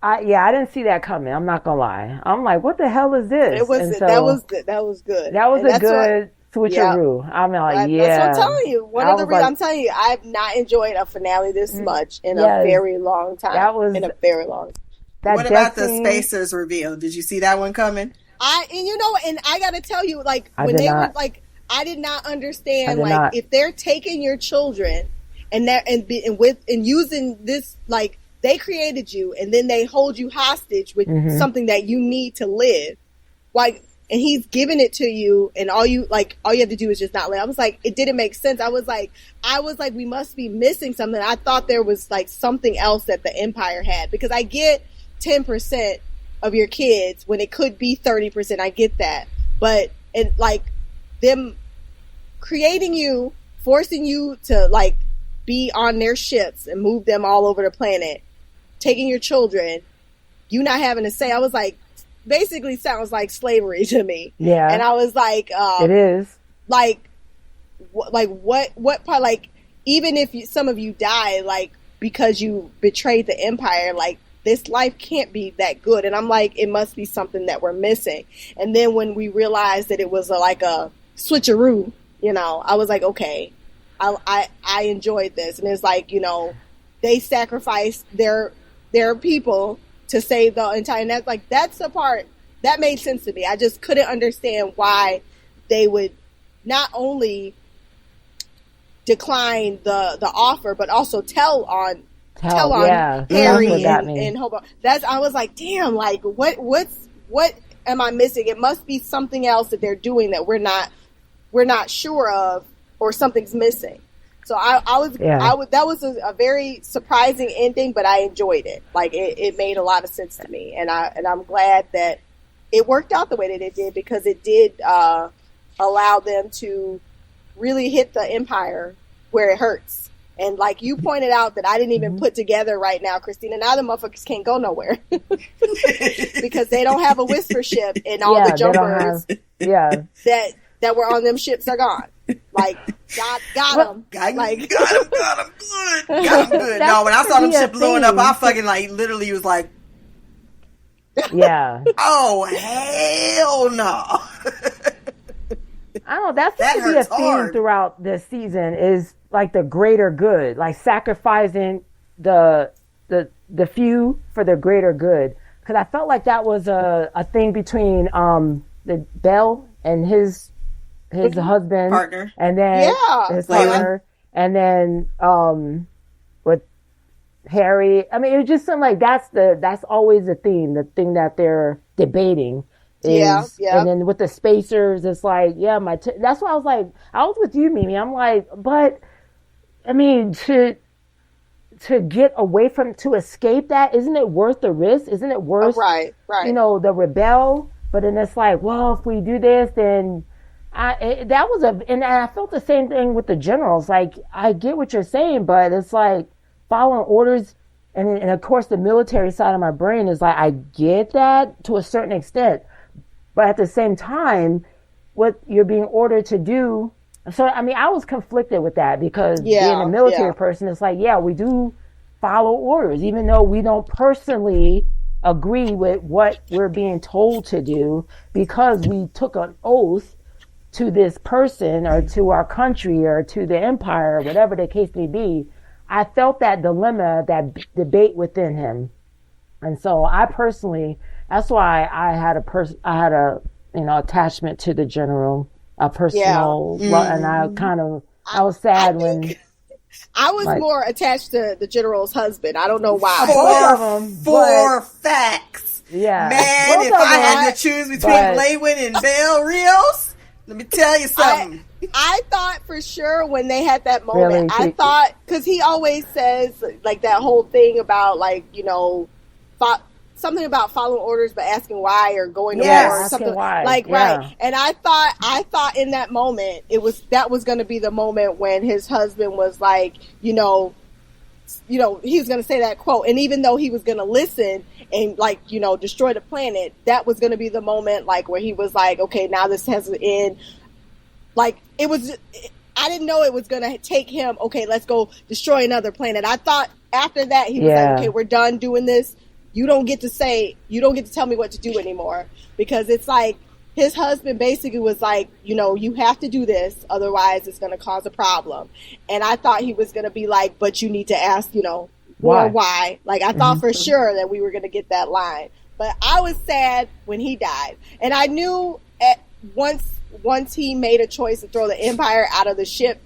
I didn't see that coming. I'm not gonna lie. I'm like, what the hell is this? That was good. That was good. That was a good switcheroo. I'm like, that's what I'm telling you. One of the reasons I'm telling you, I have not enjoyed a finale this much in a very long time. In a very long time. What about the Spacers reveal? Did you see that one coming? And I got to tell you, like, when they were like, I did not understand, like, if they're taking your children and using this, like, they created you and then they hold you hostage with something that you need to live, like. And he's giving it to you, and all you have to do is just not live. I was like, it didn't make sense. I was like, we must be missing something. I thought there was like something else that the Empire had, because I get 10% of your kids when it could be 30%. I get that, but like them creating you, forcing you to like be on their ships and move them all over the planet, taking your children, you not having a say. I was like. Basically sounds like slavery to me. Yeah. And I was like, it is. Like what part, like, even if some of you die, like, because you betrayed the Empire, like, this life can't be that good. And I'm like, it must be something that we're missing. And then when we realized that it was like a switcheroo, I was like, okay, I enjoyed this. And it's like, they sacrificed their people to save the entire, and that's the part that made sense to me. I just couldn't understand why they would not only decline the offer, but also tell on yeah. Harry and Hobo. I was like, damn, like what am I missing? It must be something else that they're doing that we're not sure of, or something's missing. So that was a very surprising ending, but I enjoyed it. Like it made a lot of sense to me, and I'm glad that it worked out the way that it did, because it did allow them to really hit the Empire where it hurts. And like you pointed out that I didn't even put together right now, Christina, now the motherfuckers can't go nowhere because they don't have a whisper ship, and all the jumpers that were on them ships are gone. Like, got them. Got them good. No, when I saw them ship blowing up, I fucking like literally was like, yeah. Oh, hell no. I don't know. That seems to be a theme throughout this season, is like the greater good, like sacrificing the few for the greater good. Because I felt like that was a thing between the Belle and his husband partner, and then his partner, and then with Harry. I mean, it was just something like that's always the theme, the thing that they're debating. And then with the spacers, it's like, that's why I was like, I was with you, Mimi. I'm like, but I mean, to get away from, to escape that, isn't it worth the risk? Isn't it worth, right. The rebel? But then it's like, well, if we do this, then and I felt the same thing with the generals. Like, I get what you're saying, but it's like following orders. And of course, the military side of my brain is like, I get that to a certain extent. But at the same time, what you're being ordered to do. So, I mean, I was conflicted with that, because being a military person, it's like, we do follow orders, even though we don't personally agree with what we're being told to do, because we took an oath to this person or to our country or to the empire, or whatever the case may be. I felt that dilemma, that debate within him. And so I personally, that's why I had a attachment to the general, a personal, and I was sad when I was more attached to the general's husband. I don't know why. For facts. Yeah. Man, if I had to choose between Blaywin and Belle Rios, let me tell you something. I thought for sure when they had that moment, I thought, because he always says like that whole thing about like, something about following orders but asking why, or going to war, or something right. And I thought in that moment that was going to be the moment when his husband was like, he was going to say that quote, and even though he was going to listen and like destroy the planet, that was going to be the moment like where he was like, okay, now this has to end. Like I didn't know it was going to take him, okay, let's go destroy another planet. I thought after that he was like, okay, we're done doing this. You don't get to tell me what to do anymore, because it's like his husband basically was like, you have to do this, otherwise it's going to cause a problem. And I thought he was going to be like, but you need to ask, why? Like I thought for sure that we were going to get that line, but I was sad when he died, and I knew once he made a choice to throw the Empire out of the ship,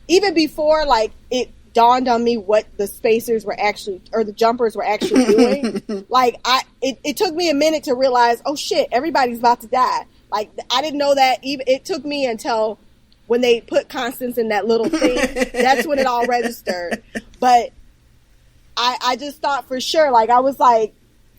even before like it dawned on me what the spacers were actually, or the jumpers were actually doing. Like it took me a minute to realize, oh shit, everybody's about to die. Like I didn't know that. Even it took me until when they put Constance in that little thing. That's when it all registered. But I just thought for sure, like I was like,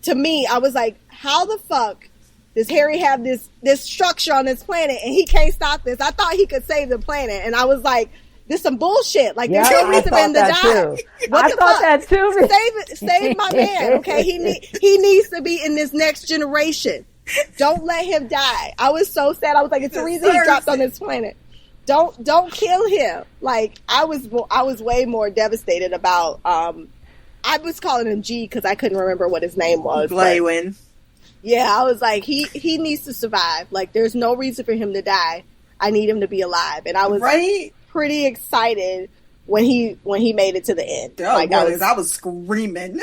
how the fuck does Harry have this structure on this planet and he can't stop this? I thought he could save the planet, and I was like, this some bullshit. Like there's no reason for him to die. What the fuck? That too. Save my man, okay? He needs to be in this next generation. Don't let him die. I was so sad. I was like, it's the reason he dropped on this planet. Don't kill him. Like I was way more devastated about. I was calling him G because I couldn't remember what his name was. Blaywin. Yeah, I was like, he needs to survive. Like there's no reason for him to die. I need him to be alive, and I was pretty excited when he made it to the end. I was screaming.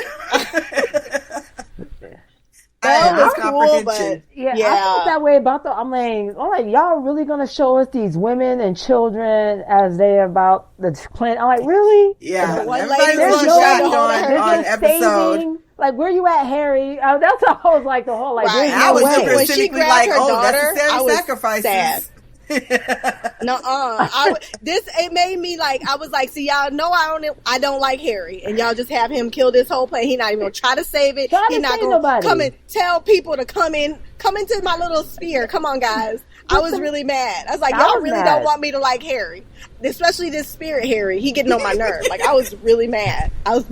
That no was cool, but comprehension. I felt that way about I'm like, y'all really gonna show us these women and children as they're about the planet? I'm like, really? Yeah, The one everybody lady was was shocked showing on episode. Saving, like, where you at, Harry? That's how I was like, the whole, like, Right. there's I no was way. super When she cynically grabbed like, her oh, daughter, necessary I was sacrifices. sad. It made me like, I was like, see, y'all know I don't like Harry, and y'all just have him kill this whole plane. He not even gonna try to save it. He not gonna come and tell people to come into my little sphere. Come on, guys. I was really mad. I was like, y'all really don't want me to like Harry, especially this spirit Harry. He getting on my nerve. Like, I was really mad. I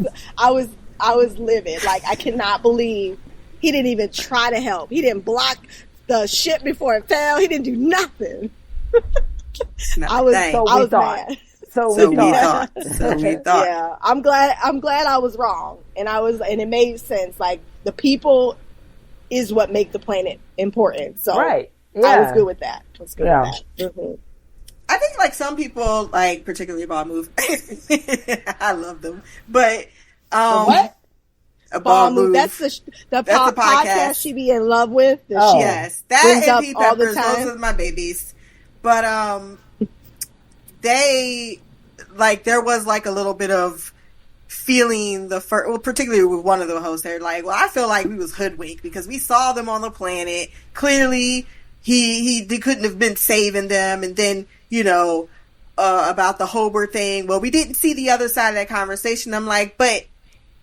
was livid. Like, I cannot believe he didn't even try to help. He didn't block the ship before it fell. He didn't do nothing. I was mad. So we thought. Yeah, I'm glad I was wrong, and it made sense. Like, the people is what make the planet important. So right. Yeah. I was good with that. Mm-hmm. I think like some people, like particularly Ball Move, I love them, but what? A Ball Move. That's the podcast she be in love with. Yes, that and P Peppers. Those are my babies. But they like there was like a little bit of feeling particularly with one of the hosts. They're like, well, I feel like we was hoodwinked because we saw them on the planet. Clearly, he couldn't have been saving them, and then about the Hobart thing. Well, we didn't see the other side of that conversation. I'm like, but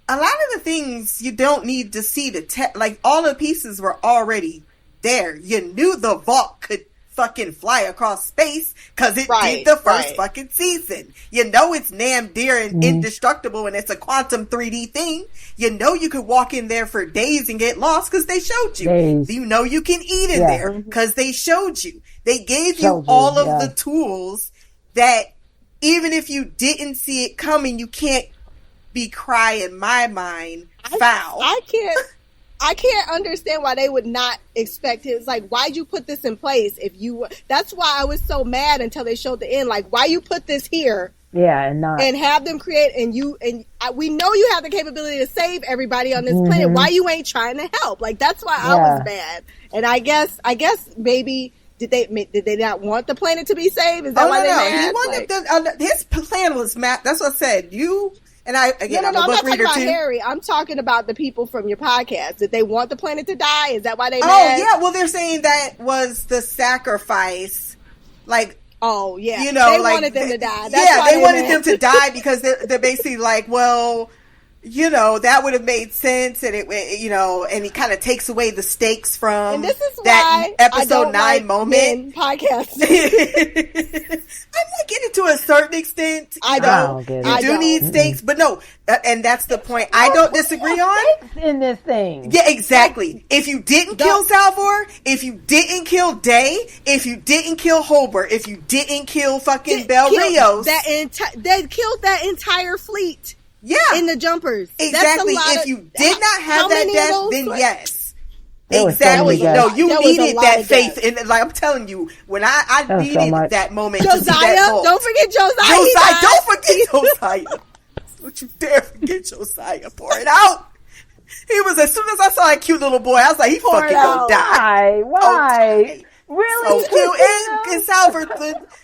a lot of the things you don't need to see like all the pieces were already there. You knew the vault could fucking fly across space because it did the first fucking season. You know it's damn dear and indestructible, and it's a quantum 3D thing. You know you could walk in there for days and get lost because they showed you. You know you can eat in there because they showed you. They gave you all of the tools that even if you didn't see it coming, you can't be crying in my mind foul. I can't understand why they would not expect it. It's like, why'd you put this in place that's why I was so mad until they showed the end. Like, why you put this here? Yeah, and have them create, we know you have the capability to save everybody on this planet. Why you ain't trying to help? Like, that's why I was mad. And I guess maybe did they not want the planet to be saved? Is that why they mad? He wanted his plan was mad. That's what I said. And I'm not talking about Harry. I'm talking about the people from your podcast. Did they want the planet to die? Is that why they mad? Oh, yeah. Well, they're saying that was the sacrifice. Like, oh, yeah. They wanted them to die. That's they wanted them to die because they're basically like, well, that would have made sense. And and he kind of takes away the stakes from and this is that why episode 9 moment. Podcast. I'm like getting to a certain extent. I don't. You do need stakes, but no, and that's the point. I don't disagree on in this thing. Yeah, exactly. If you didn't kill Salvor, if you didn't kill Day, if you didn't kill Hobart, if you didn't kill fucking Bel Rios, they killed that entire fleet. Yeah, in the jumpers. Exactly. If you did not have that death, then yes. Exactly. No, you needed that faith, and like I'm telling you, when I needed that moment. Josiah, don't forget Josiah. Don't forget Josiah. Don't you dare forget Josiah. Pour it out. He was, as soon as I saw that cute little boy, I was like, he fucking gonna die. Why? Really? So cute. And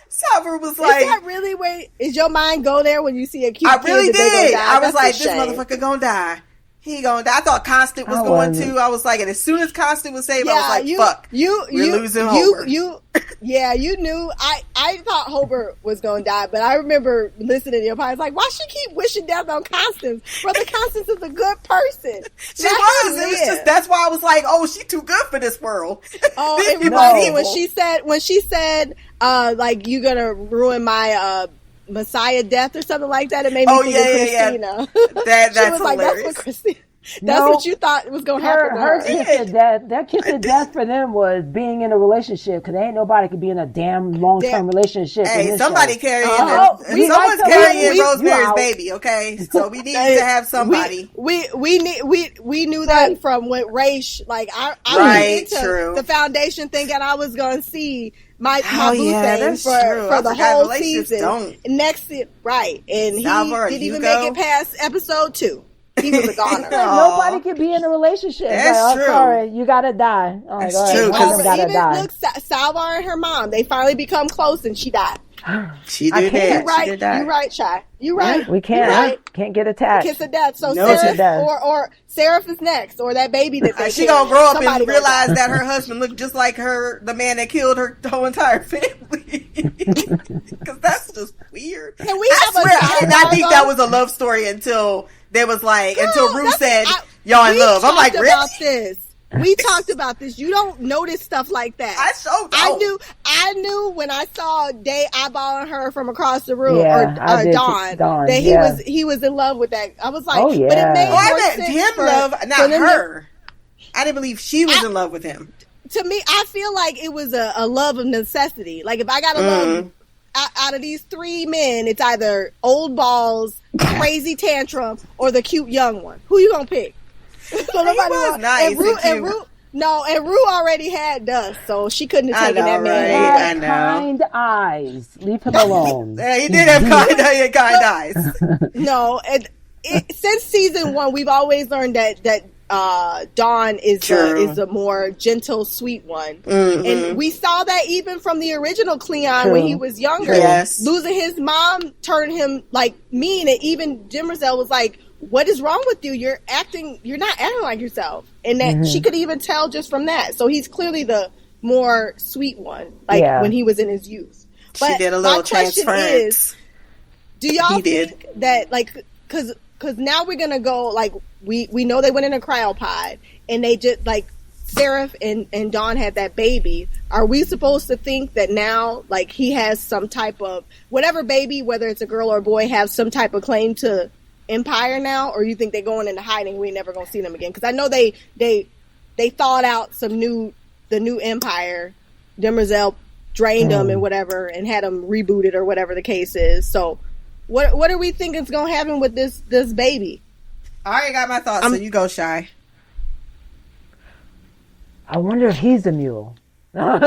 Salvor was like, is that really where is your mind go there when you see a cute kid? I really did. I was like, this shame. motherfucker gonna die. He gonna die. I thought Constant was going to. I was like, and as soon as Constant was saved, I was like, fuck. We're losing Hobart. You knew. I thought Hobart was gonna die, but I remember listening to your podcast, like, why she keep wishing death on Constance? Brother Constance is a good person. She was. It was just, that's why I was like, oh, she too good for this world. Oh, it reminded me when she said, like, you gonna ruin my Messiah death or something like that. It made me think of Christina. That's she was hilarious. like, that's what Christina. That's what you thought was going to happen. Her kiss of death. That kiss of death for them was being in a relationship, because ain't nobody could be in a damn long-term relationship. Hey, somebody carrying someone's carrying Rosemary's baby. Okay, so we need to have somebody. We knew that from when Raish, like I went into the foundation thinking I was going to see my boo thing for the whole season. And he didn't even make it past episode 2. he was a goner. Nobody can be in a relationship. That's like, true. Sorry, you gotta die. I'm like, That's true, Right, gotta even die. look, Salvar and her mom, they finally become close, and she died. She I did can't. that. You're right. She did that. You're right, Shy. You're right. We can't. You're right. Can't get attached. Kiss of death. So No, Seraph kiss of death. or Seraph is next, or that baby that they She carry. gonna grow up Somebody and gonna realize die. that her husband looked just like the man that killed her whole entire family. Because that's just weird. Can we I have a swear, I did not think dialogue? that was a love story until there was like, until Girl, Rue said, I- y'all in we love. I'm like, talked really? about this. We talked about this. You don't notice stuff like that. I so don't. I knew when I saw Day eyeballing her from across the room, Yeah, I or did Dawn, Dawn, that yeah. he was in love with that. I was like, Oh, but yeah. it made Oh, I more meant sense him for- love, for not them to- her. I didn't believe she was in love with him. To me, I feel like it was a love of necessity. Like if I got to love out of these three men, it's either old balls, crazy tantrum, or the cute young one. Who you gonna pick? So nobody was nice And Rue, and cute. and Rue already had dust, so she couldn't have I taken know, that man. right? Had I know. kind eyes. Leave him alone. Yeah, he did have kind eyes. No, since season 1, we've always learned that Dawn is a more gentle, sweet one, and we saw that even from the original Cleon when he was younger. Yes. Losing his mom turned him like mean, and even Demerzel was like, "What is wrong with you? You're not acting like yourself," and that she could even tell just from that. So he's clearly the more sweet one, like when he was in his youth. But She did a little my question transference. is, do y'all think that because now we're gonna go like we know they went in a cryopod and they just like Seraph and Dawn had that baby. Are we supposed to think that now like he has some type of whatever baby, whether it's a girl or a boy, have some type of claim to Empire now, or you think they're going into hiding? We never gonna see them again because I know they thought out the new Empire. Demerzel drained them and whatever and had them rebooted or whatever the case is. So what are we thinking is gonna happen with this baby? I already got my thoughts, so you go, Shy. I wonder if he's the mule. Don't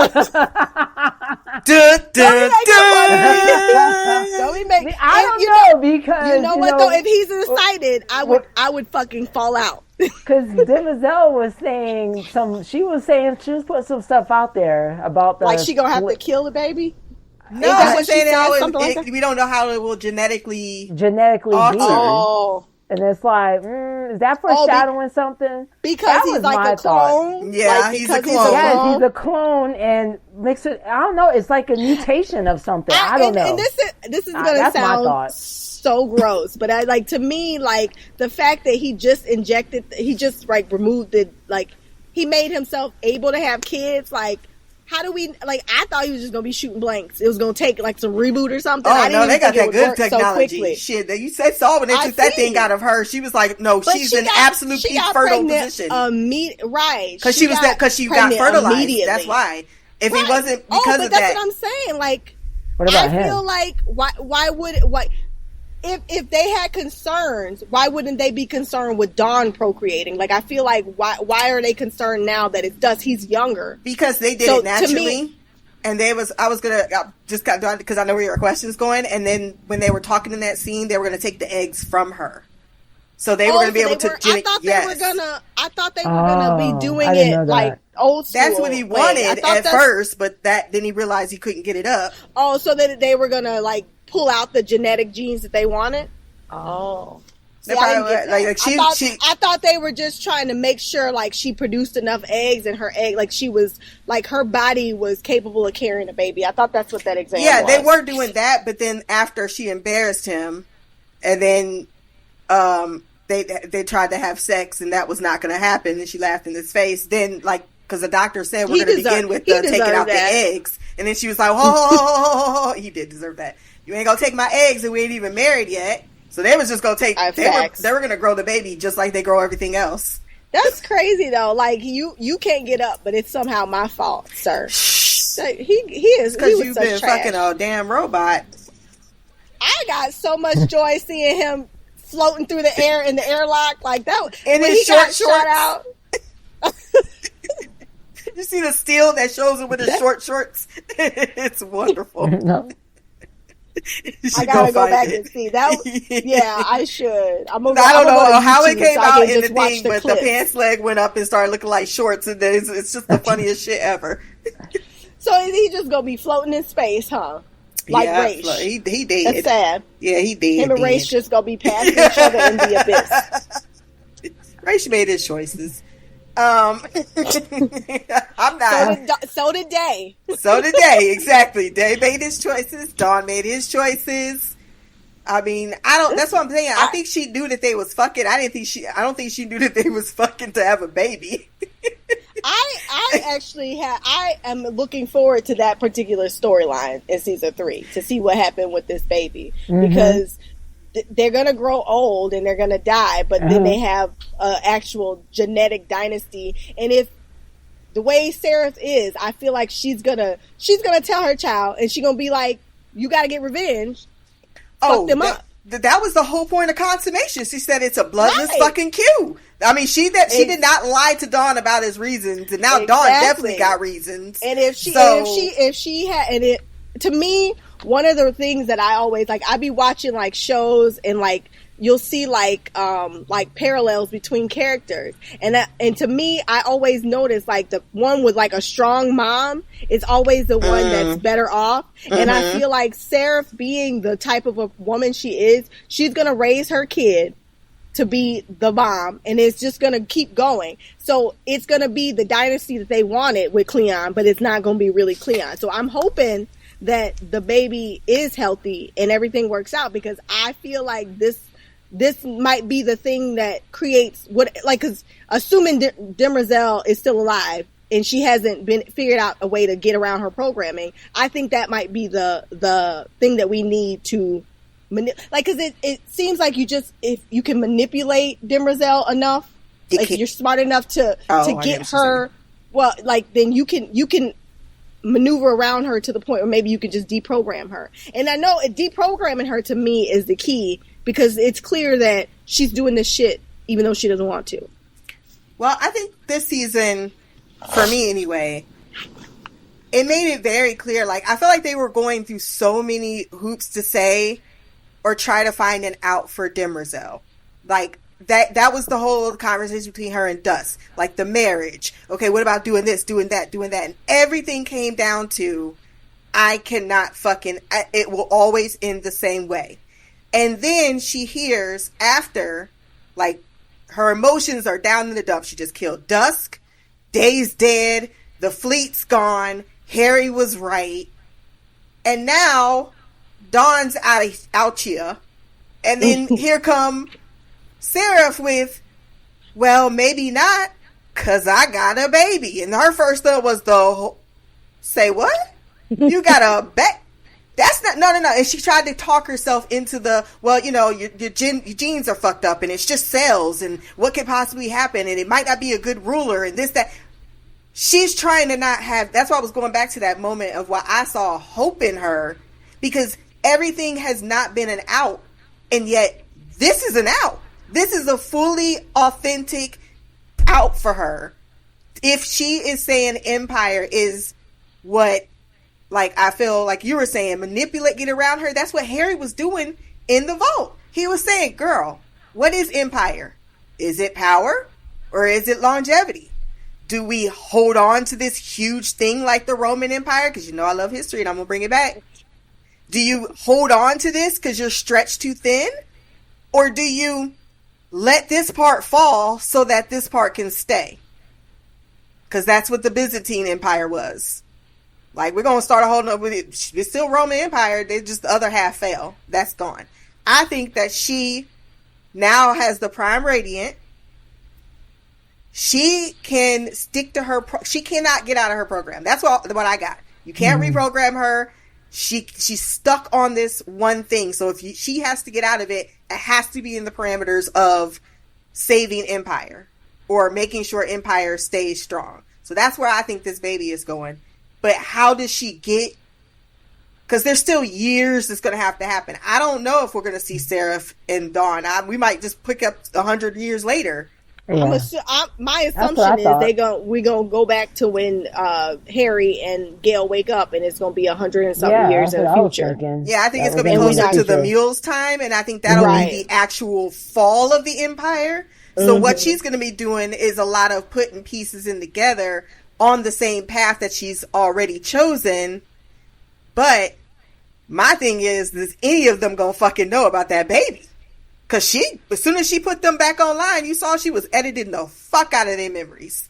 we make? I don't know because you know what though? If he's excited, I would fucking fall out. Because Demerzel was saying she was putting some stuff out there about the like she gonna have to kill the baby. No, that I'm what she saying said? Something like that? we don't know how it will genetically alter. be. Oh, and it's like, is that foreshadowing something? because That he's was like my a clone. Yeah, like, he's a because clone. Yes, he's a clone and makes it. I don't know. It's like a mutation of something. I don't know. And this is gonna that's my sound thought. so gross, but I like to me like the fact that he just removed it, like he made himself able to have kids. Like, how do we like? I thought he was just gonna be shooting blanks. It was gonna take like some reboot or something. Oh no, they got that good technology. So Shit, you saw when they took that thing out of her. She was like, "No, she's in absolute peak fertile position." Right? Because she got fertilized. That's why. If it wasn't because of that, that's what I'm saying. Like, what about him? I feel like why would if they had concerns, why wouldn't they be concerned with Dawn procreating? Like, I feel like why are they concerned now that he's younger? Because they did it naturally. And I just got done because I know where your question's going. And then when they were talking in that scene, they were going to take the eggs from her. So they were going to be able to. I thought they were gonna be doing it like old school. That's what he wanted at first, but then he realized he couldn't get it up. Oh, so that they were gonna like pull out the genetic genes that they wanted. Oh, see, I thought they were just trying to make sure like she produced enough eggs and her body was capable of carrying a baby. I thought that's what that example was. Yeah, they were doing that, but then after she embarrassed him, and then they tried to have sex, and that was not going to happen, and she laughed in his face. Then, like, because the doctor said we're going to begin with taking out the eggs, and then she was like, "Oh, he did deserve that. You ain't gonna take my eggs, and we ain't even married yet." So they was just gonna take. They were gonna grow the baby just like they grow everything else. That's crazy though. Like you can't get up, but it's somehow my fault, sir. He is because you've been fucking a damn robot. I got so much joy seeing him floating through the air in the airlock like that. And when his he got shot out. You see the steel that shows him with his short shorts? It's wonderful. No. I gotta go back and see that. Yeah, I should. I don't know how it came out in the thing, but the pants leg went up and started looking like shorts, and it's just the funniest shit ever. So he just gonna be floating in space, huh? Like Raish. He did. That's sad. Yeah, he did. Him and Raish just gonna be passing each other in the abyss. Raish made his choices. I'm not. So did Day. So did Day, exactly. Day made his choices. Dawn made his choices. I mean, that's what I'm saying. I think she knew that they was fucking. I don't think she knew that they was fucking to have a baby. I am looking forward to that particular storyline in season 3 to see what happened with this baby, because they're gonna grow old and they're gonna die, but then they have an actual genetic dynasty. And if the way Seraph is, I feel like she's gonna tell her child, and she's gonna be like, "You got to get revenge." Fuck them up. That was the whole point of consummation. She said it's a bloodless fucking Q. I mean, she did not lie to Dawn about his reasons, and now Dawn definitely got reasons. And if she had, and it, to me, one of the things that I always like, I be watching like shows, and like you'll see like parallels between characters, and to me, I always notice like the one with like a strong mom is always the one that's better off. And I feel like Seraph, being the type of a woman she is, she's gonna raise her kid to be the mom, and it's just gonna keep going. So it's gonna be the dynasty that they wanted with Cleon, but it's not gonna be really Cleon. So I'm hoping that the baby is healthy and everything works out, because I feel like this might be the thing that creates because assuming Demerzel is still alive and she hasn't been figured out a way to get around her programming, I think that might be the thing that we need to because it seems like if you can manipulate Demerzel enough, you're smart enough to get her, then you can maneuver around her to the point where maybe you can just deprogram her. And I know deprogramming her to me is the key, because it's clear that she's doing this shit even though she doesn't want to. Well, I think this season, for me anyway, it made it very clear. Like, I feel like they were going through so many hoops to say or try to find an out for Demerzel. Like, that was the whole conversation between her and Dusk. Like, the marriage. Okay, what about doing this, doing that? And everything came down to, it will always end the same way. And then she hears after, like, her emotions are down in the dumps. She just killed Dusk. Day's dead. The fleet's gone. Harry was right. And now Dawn's out here. And then here come Seraph with, well, maybe not, because I got a baby. And her first thought was say what? You got a baby? That's not, no. And she tried to talk herself into your genes are fucked up, and it's just cells, and what could possibly happen, and it might not be a good ruler, and this, that. She's trying to not have, that's why I was going back to that moment of why I saw hope in her, because everything has not been an out, and yet this is an out. This is a fully authentic out for her. If she is saying Empire is what, like, I feel like you were saying, get around her. That's what Harry was doing in the vault. He was saying, girl, what is Empire? Is it power or is it longevity? Do we hold on to this huge thing like the Roman Empire? Because I love history and I'm going to bring it back. Do you hold on to this because you're stretched too thin? Or do you let this part fall so that this part can stay? Because that's what the Byzantine Empire was. Like, we're going to start a whole nother with it. It's still Roman Empire. They just, the other half fell. That's gone. I think that she now has the Prime Radiant. She can stick to her. She cannot get out of her program. That's what I got. You can't reprogram her. She's stuck on this one thing. So if she has to get out of it, it has to be in the parameters of saving Empire or making sure Empire stays strong. So that's where I think this baby is going. But how does she get? Because there's still years that's going to have to happen. I don't know if we're going to see Seraph and Dawn. We might just pick up 100 years later Yeah. My assumption is we gonna go back to when Harry and Gail wake up, and it's gonna be 100 and something years in the future. Yeah, I think it's gonna be closer to the Mule's time, and I think that'll be the actual fall of the Empire. So what she's gonna be doing is a lot of putting pieces in together on the same path that she's already chosen. But my thing is any of them gonna fucking know about that baby? Because as soon as she put them back online, you saw she was editing the fuck out of their memories.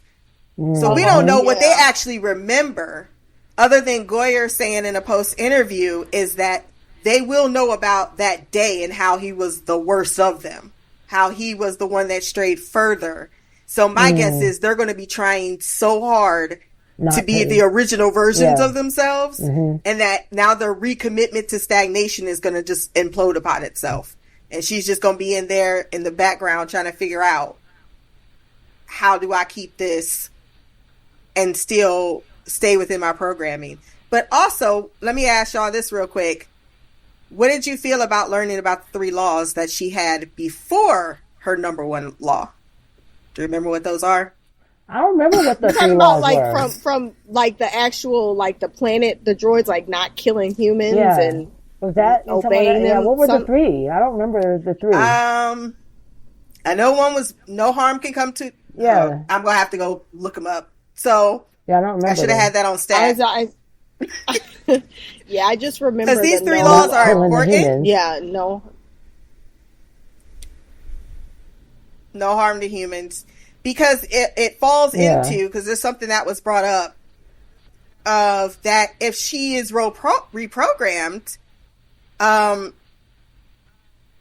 So we don't know what they actually remember, other than Goyer saying in a post-interview, is that they will know about that day and how he was the worst of them, how he was the one that strayed further. So my guess is they're going to be trying so hard to be the original versions of themselves, and that now their recommitment to stagnation is going to just implode upon itself. And she's just going to be in there in the background trying to figure out, how do I keep this and still stay within my programming? But also, let me ask y'all this real quick. What did you feel about learning about the 3 laws that she had before her number 1 law? Do you remember what those are? I don't remember what the 3 laws were. From like the actual, like the planet, the droids, like not killing humans and... Was that obeying them? Yeah, what were the 3? I don't remember the 3. I know one was no harm can come to. Yeah, I'm gonna have to go look them up. So yeah, I don't remember. I should have had that on stat. Yeah, I just remember because these 3 laws are important. Yeah, no harm to humans, because it falls into, because there's something that was brought up of that if she is reprogrammed.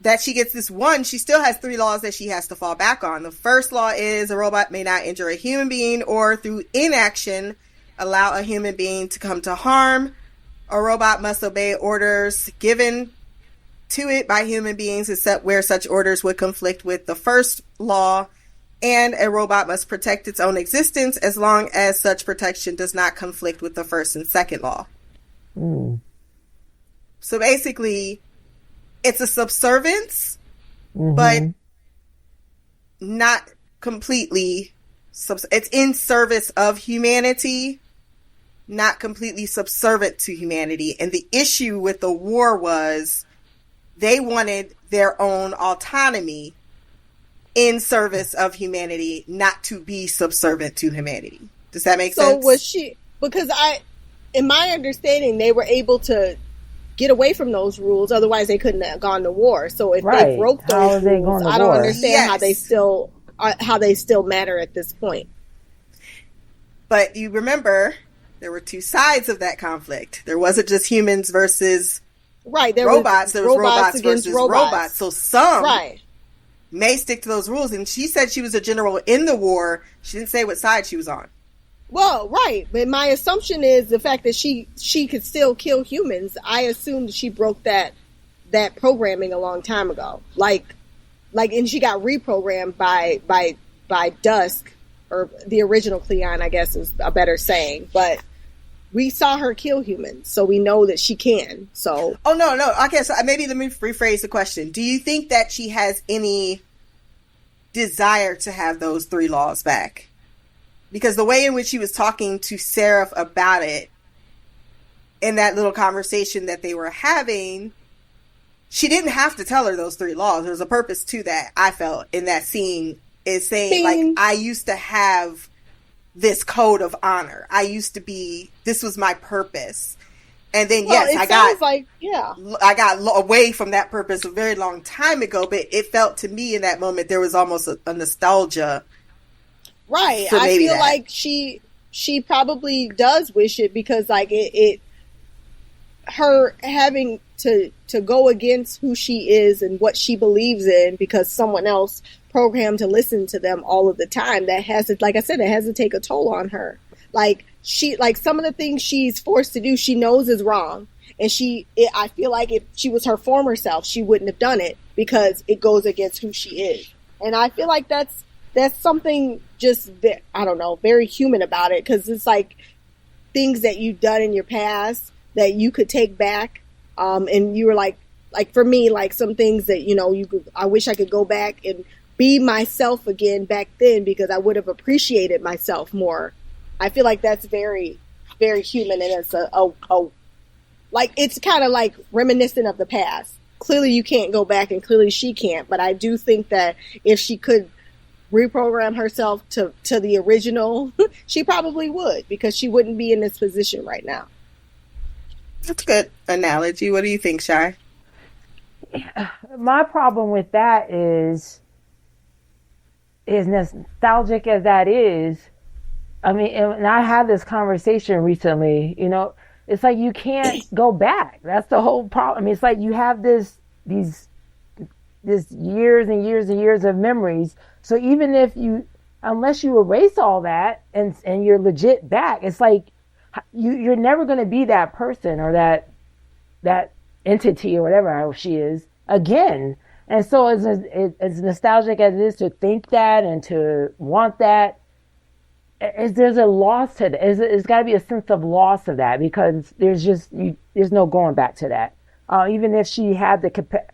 That she gets this one, she still has 3 laws that she has to fall back on. The first law is a robot may not injure a human being or through inaction allow a human being to come to harm. A robot must obey orders given to it by human beings except where such orders would conflict with the first law. And a robot must protect its own existence as long as such protection does not conflict with the first and second law. So basically, it's a subservience, but not completely. It's in service of humanity, not completely subservient to humanity. And the issue with the war was they wanted their own autonomy in service of humanity, not to be subservient to humanity. Does that make sense? So was she, because in my understanding, they were able to get away from those rules, otherwise they couldn't have gone to war. So if they broke those rules, I don't understand how they still matter at this point. But you remember, there were 2 sides of that conflict. There wasn't just humans versus robots. There was robots versus robots. So some may stick to those rules. And she said she was a general in the war. She didn't say what side she was on. Well, right, but my assumption is the fact that she could still kill humans. I assumed she broke that programming a long time ago. Like, and she got reprogrammed by Dusk, or the original Cleon, I guess is a better saying. But we saw her kill humans, so we know that she can. So, no. Okay, so maybe let me rephrase the question. Do you think that she has any desire to have those 3 laws back? Because the way in which he was talking to Seraph about it in that little conversation that they were having, she didn't have to tell her those 3 laws. There was a purpose to that, I felt, in that scene, is saying, like, I used to have this code of honor. This was my purpose. And then, I got away from that purpose a very long time ago, but it felt to me in that moment, there was almost a nostalgia. Right. I feel like she probably does wish it, because like her having to go against who she is and what she believes in because someone else programmed to listen to them all of the time, that has to, like I said, it has to take a toll on her. Like some of the things she's forced to do, she knows is wrong. And I feel like if she was her former self, she wouldn't have done it because it goes against who she is. And I feel like that's something just, I don't know, very human about it, because it's like things that you've done in your past that you could take back. And you were like for me, like some things that, I wish I could go back and be myself again back then because I would have appreciated myself more. I feel like that's very, very human, and it's like it's kind of like reminiscent of the past. Clearly you can't go back, and clearly she can't, but I do think that if she could reprogram herself to the original, she probably would, because she wouldn't be in this position right now. That's a good analogy. What do you think, Shai? My problem with that is nostalgic as that is. I mean, and I had this conversation recently, you know, it's like you can't go back. That's the whole problem. I mean, it's like you have these years and years and years of memories. So even if unless you erase all that and you're legit back, it's like you're never going to be that person or that entity or whatever she is again. And so as nostalgic as it is to think that and to want that, there's a loss to that. It's got to be a sense of loss of that, because there's no going back to that. Even if she had the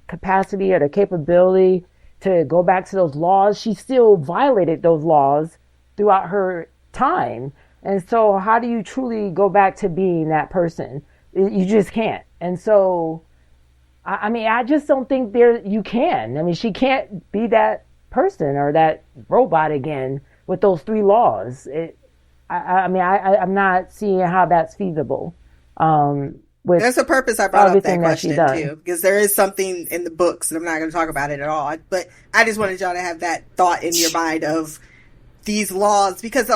capacity or the capability to go back to those laws, she still violated those laws throughout her time. And so how do you truly go back to being that person? You just can't. And so, I mean, I just don't think you can. I mean, she can't be that person or that robot again with those 3 laws. I'm not seeing how that's feasible. There's a purpose I brought up that question too, because there is something in the books, and I'm not going to talk about it at all, but I just wanted y'all to have that thought in your mind of these laws, because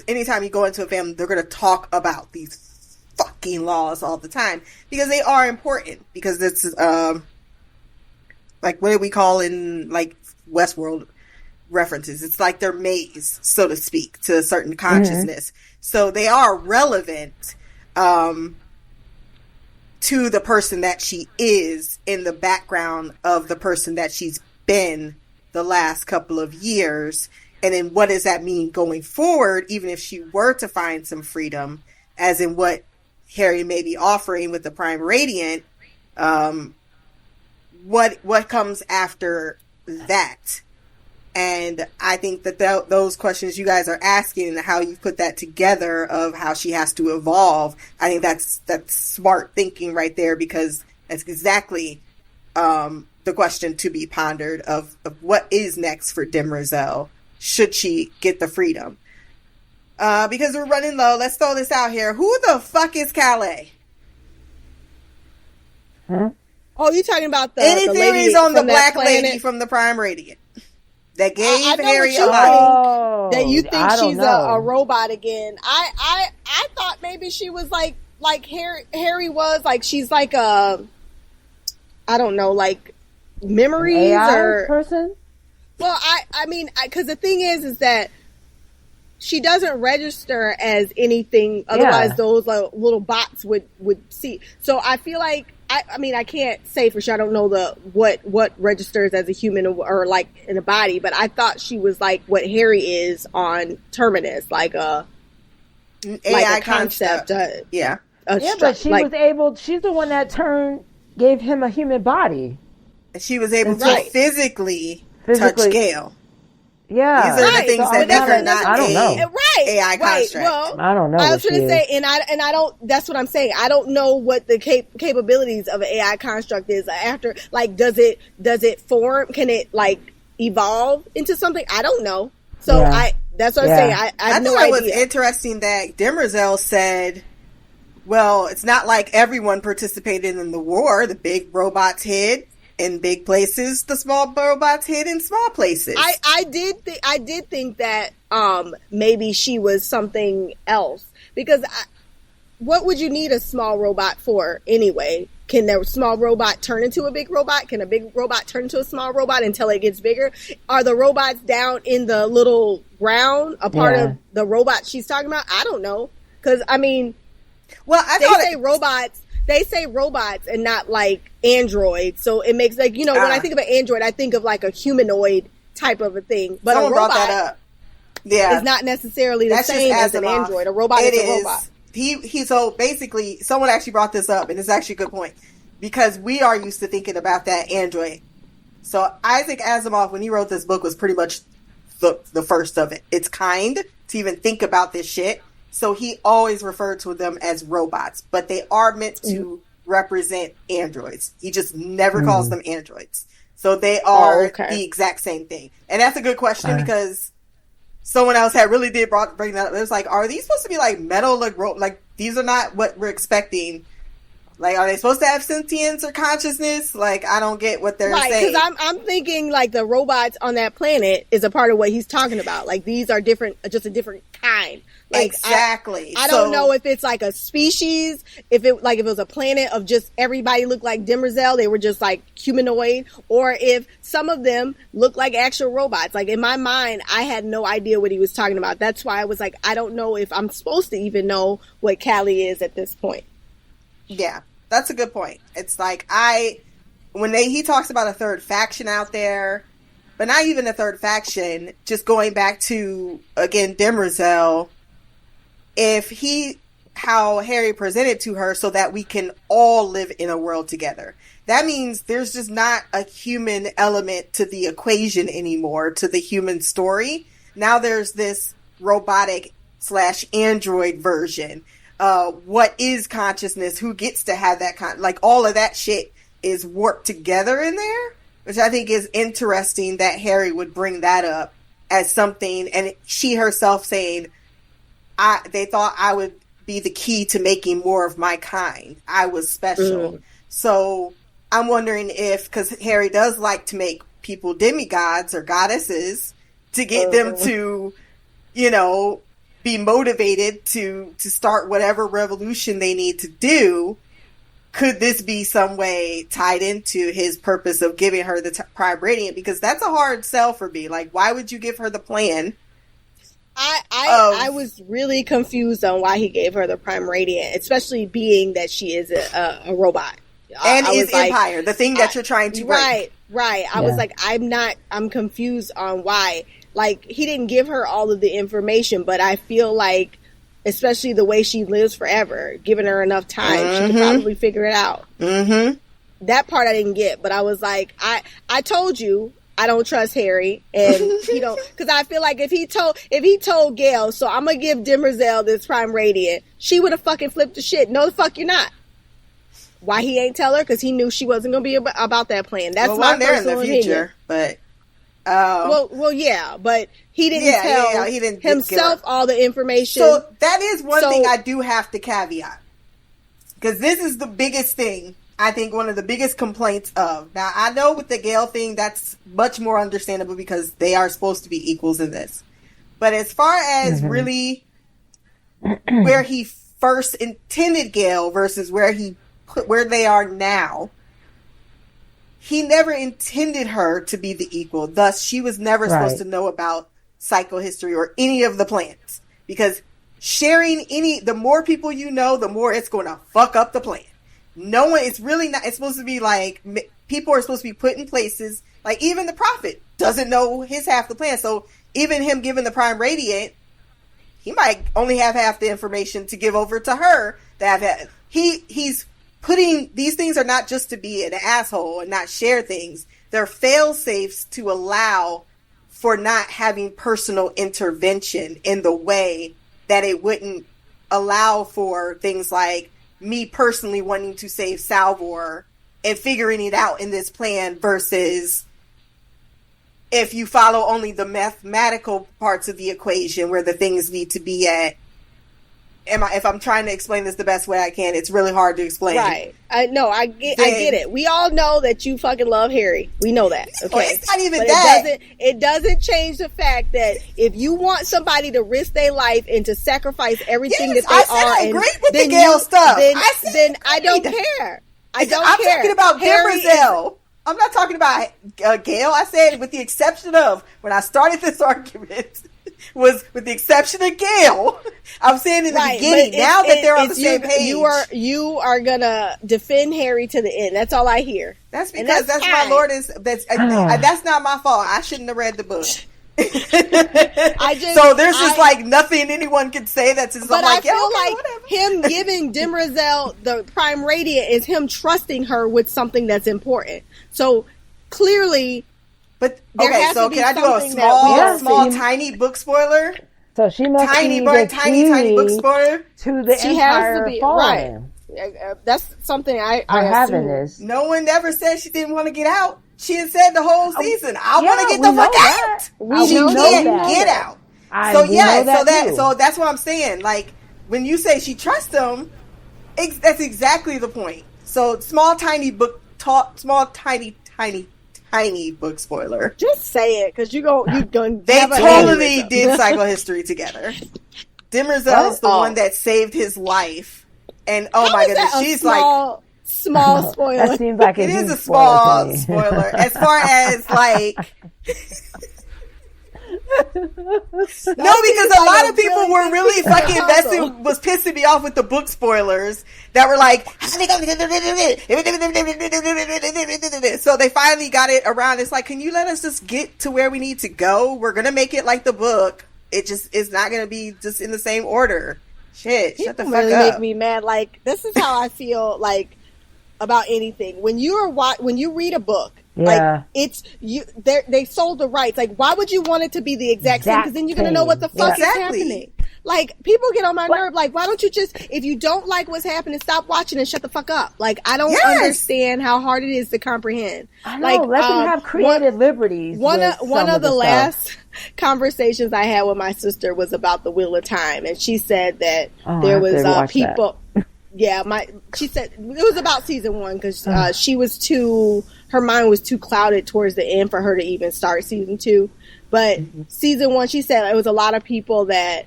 anytime you go into a family, they're going to talk about these fucking laws all the time, because they are important, because it's like, what do we call in like Westworld references? It's like their maze, so to speak, to a certain consciousness. Mm-hmm. So they are relevant to the person that she is in the background of the person that she's been the last couple of years. And then what does that mean going forward, even if she were to find some freedom, as in what Harry may be offering with the Prime Radiant? What comes after that? And I think that those questions you guys are asking and how you put that together of how she has to evolve, I think that's smart thinking right there, because that's exactly the question to be pondered of what is next for Demerzel should she get the freedom. Because we're running low, let's throw this out here. Who the fuck is Calais? Huh? Oh, you talking about any the theories lady on the black planet? Lady from the Prime Radiant that gave Harry a life? That you think she's a robot again? I thought maybe she was like Harry was, like she's like I don't know, like memories AI or person. Well, I mean, because the thing is that she doesn't register as anything. Otherwise, those little bots would see. So I feel like I mean, I can't say for sure. I don't know what registers as a human or like in a body, but I thought she was like what Harry is on Terminus, like a AI concept. But she was able. She's the one that gave him a human body. She was able to physically touch Gale. Yeah, these are the things that make her not I don't know. AI construct. Well, I don't know. I was trying to say, and I don't. That's what I'm saying. I don't know what the capabilities of an AI construct is. After, like, does it form? Can it like evolve into something? I don't know. So that's what I'm saying. I have no idea. I thought it was interesting that Demerzel said, "Well, it's not like everyone participated in the war. The big robots hid in big places, the small robots hid in small places." I did think that maybe she was something else, because what would you need a small robot for anyway? Can a small robot turn into a big robot? Can a big robot turn into a small robot until it gets bigger? Are the robots down in the little ground a part of the robot she's talking about? I don't know, because I mean, well, they say robots and not like androids. So it makes like, when I think of an android, I think of like a humanoid type of a thing. But someone a robot brought that up. Yeah. is not necessarily the same as an android. A robot is a robot. So basically, someone actually brought this up, and it's actually a good point, because we are used to thinking about that android So Isaac Asimov, when he wrote this book, was pretty much the first of it. It's kind to even think about this shit. So he always referred to them as robots, but they are meant to represent androids. He just never calls them androids. So they are the exact same thing. And that's a good question because someone else had really did bring that up. It was like, are these supposed to be like metal, like these are not what we're expecting. Like, are they supposed to have sentience or consciousness? Like, I don't get what they're saying. Because I'm thinking like the robots on that planet is a part of what he's talking about. Like, these are different, just a different kind. Like, exactly. I don't know if it's like a species, if it was a planet of just everybody looked like Demerzel, they were just like humanoid, or if some of them look like actual robots. Like, in my mind, I had no idea what he was talking about. That's why I was like, I don't know if I'm supposed to even know what Callie is at this point. Yeah, that's a good point. It's like he talks about a third faction out there, but not even a third faction, just going back to, again, Demerzel, how Harry presented to her so that we can all live in a world together. That means there's just not a human element to the equation anymore, to the human story. Now there's this robotic/android version. What is consciousness? Who gets to have that like all of that shit is warped together in there, which I think is interesting that Harry would bring that up as something, and she herself saying, they thought I would be the key to making more of my kind. I was special. So I'm wondering because Harry does like to make people demigods or goddesses to get them to, be motivated to start whatever revolution they need to do. Could this be some way tied into his purpose of giving her the Prime Radiant? Because that's a hard sell for me. Like, why would you give her the plan? I was really confused on why he gave her the Prime Radiant, especially being that she is a robot. And is Empire, the thing that you're trying to break. Right. I was like, I'm confused on why. Like, he didn't give her all of the information, but I feel like, especially the way she lives forever, giving her enough time, she could probably figure it out. That part I didn't get, but I was like, I told you, I don't trust Harry, and because I feel like if he told Gail, so I'm gonna give Demerzel this Prime Radiant, she would have fucking flipped the shit. No, the fuck you're not. Why he ain't tell her? Because he knew she wasn't gonna be about that plan. That's my personal opinion. But well, yeah, but he didn't tell he didn't himself all the information. So that is one thing I do have to caveat, because this is the biggest thing. I think one of the biggest complaints of. Now, I know with the Gale thing, that's much more understandable because they are supposed to be equals in this. But as far as really where he first intended Gale versus where they are now, he never intended her to be the equal. Thus, she was never supposed to know about psychohistory or any of the plans. Because sharing the more people you know, the more it's going to fuck up the plan. No one, it's really not, it's supposed to be like, people are supposed to be put in places, like even the prophet doesn't know his half the plan. So even him giving the Prime Radiant, he might only have half the information to give over to her. He's putting, these things are not just to be an asshole and not share things. They're fail safes to allow for not having personal intervention in the way that it wouldn't allow for things like me personally wanting to save Salvor and figuring it out in this plan versus if you follow only the mathematical parts of the equation where the things need to be at. If I'm trying to explain this the best way I can, it's really hard to explain. Right. I get it. We all know that you fucking love Harry. We know that. Okay. It's not even that. It doesn't change the fact that if you want somebody to risk their life and to sacrifice everything that they I agree with the Gale stuff. Then I don't care. I'm talking about Demerzel. I'm not talking about Gale. I said with the exception of, when I started this argument, was with the exception of Gale. I'm saying in the beginning, now that they're on the same page. You are gonna defend Harry to the end. That's all I hear. That's because that's my Lord is, that's not my fault. I shouldn't have read the book. So there's just like nothing anyone could say that's just, but like, I feel like him giving Demerzel the Prime Radiant is him trusting her with something that's important. So clearly. But there okay, has so to be can I do a something that we small, tiny book spoiler? So she must Tiny, be but the tiny book key spoiler. to the She Empire has to be falling. right. That's something I having assume. this. No one ever said she didn't want to get out. She had said the whole season, I want to get we the fuck know that. out. We She know can't that. get out. So that's what I'm saying. Like, when you say she trusts him, that's exactly the point. So small, tiny book spoiler. Just say it, because you going. They totally did psychohistory together. Demerzel's the one that saved his life, and oh my goodness, she's like small spoiler. That seems like it is a small spoiler as far as like. No, because a lot of people were really fucking invested, was pissing me off with the book spoilers that were like, so they finally got it around. It's like, can you let us just get to where we need to go? We're going to make it like the book. It just is not going to be just in the same order. Shit, shut the fuck really up. Make me mad. Like, this is how I feel like about anything. When you read a book, like it's you, they sold the rights. Like, why would you want it to be the exact same? Because then you're gonna know what the fuck is happening. Like, people get on my nerve. Like, why don't you just, if you don't like what's happening, stop watching and shut the fuck up. Like, I don't understand how hard it is to comprehend. I know. Like, let them have creative liberties. One of the last conversations I had with my sister was about the Wheel of Time, and she said that there was people. She said it was about season 1 because she was her mind was too clouded towards the end for her to even start season 2. But season 1, she said it was a lot of people that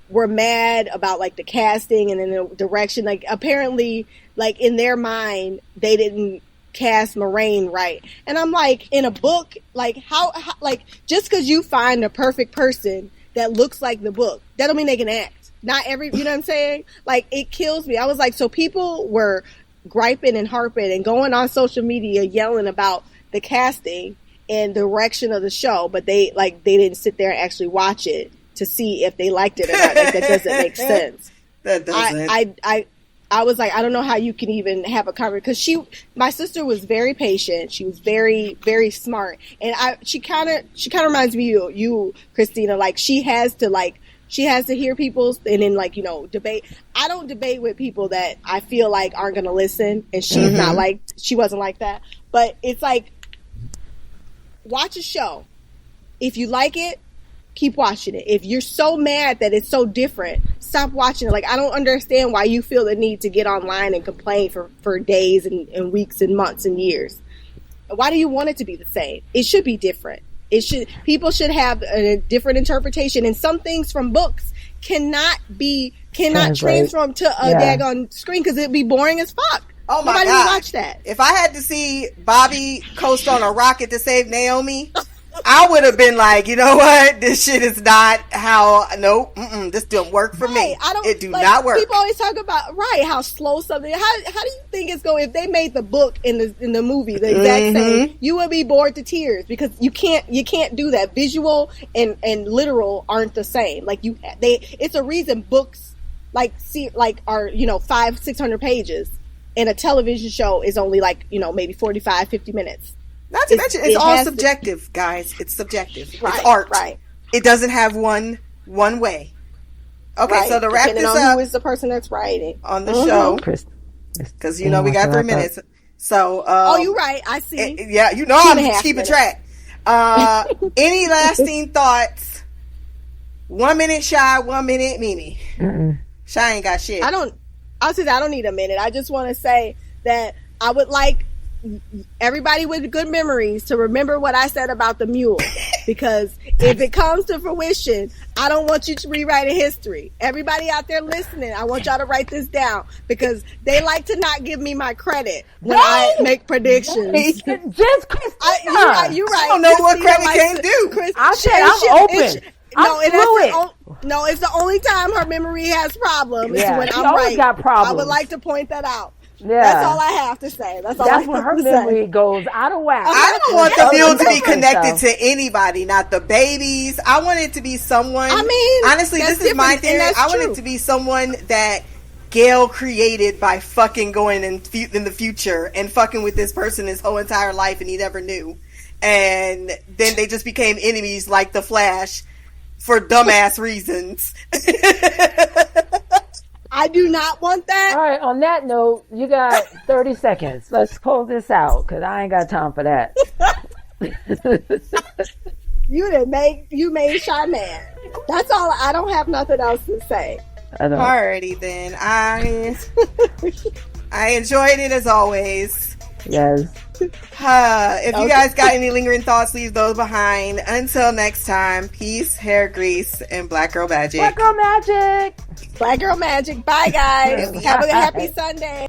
were mad about like the casting and then the direction. Like, apparently, like in their mind, they didn't cast Moraine right. And I'm like, in a book, like how like just because you find a perfect person that looks like the book, that don't mean they can act. Not every, you know what I'm saying? Like, it kills me. I was like, so people were griping and harping and going on social media yelling about the casting and direction of the show, but they didn't sit there and actually watch it to see if they liked it or not. Like, that doesn't make sense. That doesn't. I was like, I don't know how you can even have a conversation, because my sister was very patient. She was very, very smart, and she kind of reminds me of you, Christina. Like, she has to hear people's and then, like, you know, debate. I don't debate with people that I feel like aren't going to listen, and she's not like, she wasn't like that. But it's like, watch a show. If you like it, keep watching it. If you're so mad that it's so different, stop watching it. Like, I don't understand why you feel the need to get online and complain for days and weeks and months and years. Why do you want it to be the same? It should be different. People should have a different interpretation, and some things from books cannot transform to a daggone screen because it'd be boring as fuck. Oh my God. Nobody would watch that. If I had to see Bobby coast on a rocket to save Naomi, I would have been like, you know what? This shit is not how. Nope, this don't work for me. It do not work. People always talk about how slow something. How do you think it's going? If they made the book in the movie the exact same, you would be bored to tears because you can't do that. Visual and literal aren't the same. Like, it's a reason books are 500-600 pages, and a television show is only like, you know, maybe 45-50 minutes. Not to mention, it's all subjective, guys. It's subjective. Right, it's art. Right. It doesn't have one way. Okay, so to wrap this up, who is the person that's writing on the show? Because we got 3 minutes. So, you're right. I see. I'm keeping track. Any lasting thoughts? 1 minute Shy, 1 minute Mimi. Shy ain't got shit. I don't need a minute. I just want to say that I would like everybody with good memories to remember what I said about the mule, because if it comes to fruition, I don't want you to rewrite history. Everybody out there listening, I want y'all to write this down, because they like to not give me my credit when I make predictions. Just Christina. You're right. I don't know what credit can do. I'm open. It's the only time her memory has problems is when I'm right. Got problems. I would like to point that out. Yeah. That's all I have to say. That's when her memory goes out of whack. I don't want the mule to be connected to anybody, not the babies. I want it to be someone. I mean, honestly, this is my theory. I want it to be someone that Gail created by fucking going in the future and fucking with this person his whole entire life, and he never knew. and then they just became enemies like the Flash for dumbass reasons. I do not want that. All right, on that note, you got 30 seconds. Let's close this out because I ain't got time for that. You made Shy mad. That's all. I don't have nothing else to say. Alrighty then. I enjoyed it as always. Yes. If you guys got any lingering thoughts, leave those behind. Until next time, peace, hair grease, and Black Girl Magic. Black Girl Magic. Black Girl Magic. Bye, guys. Have a happy Sunday.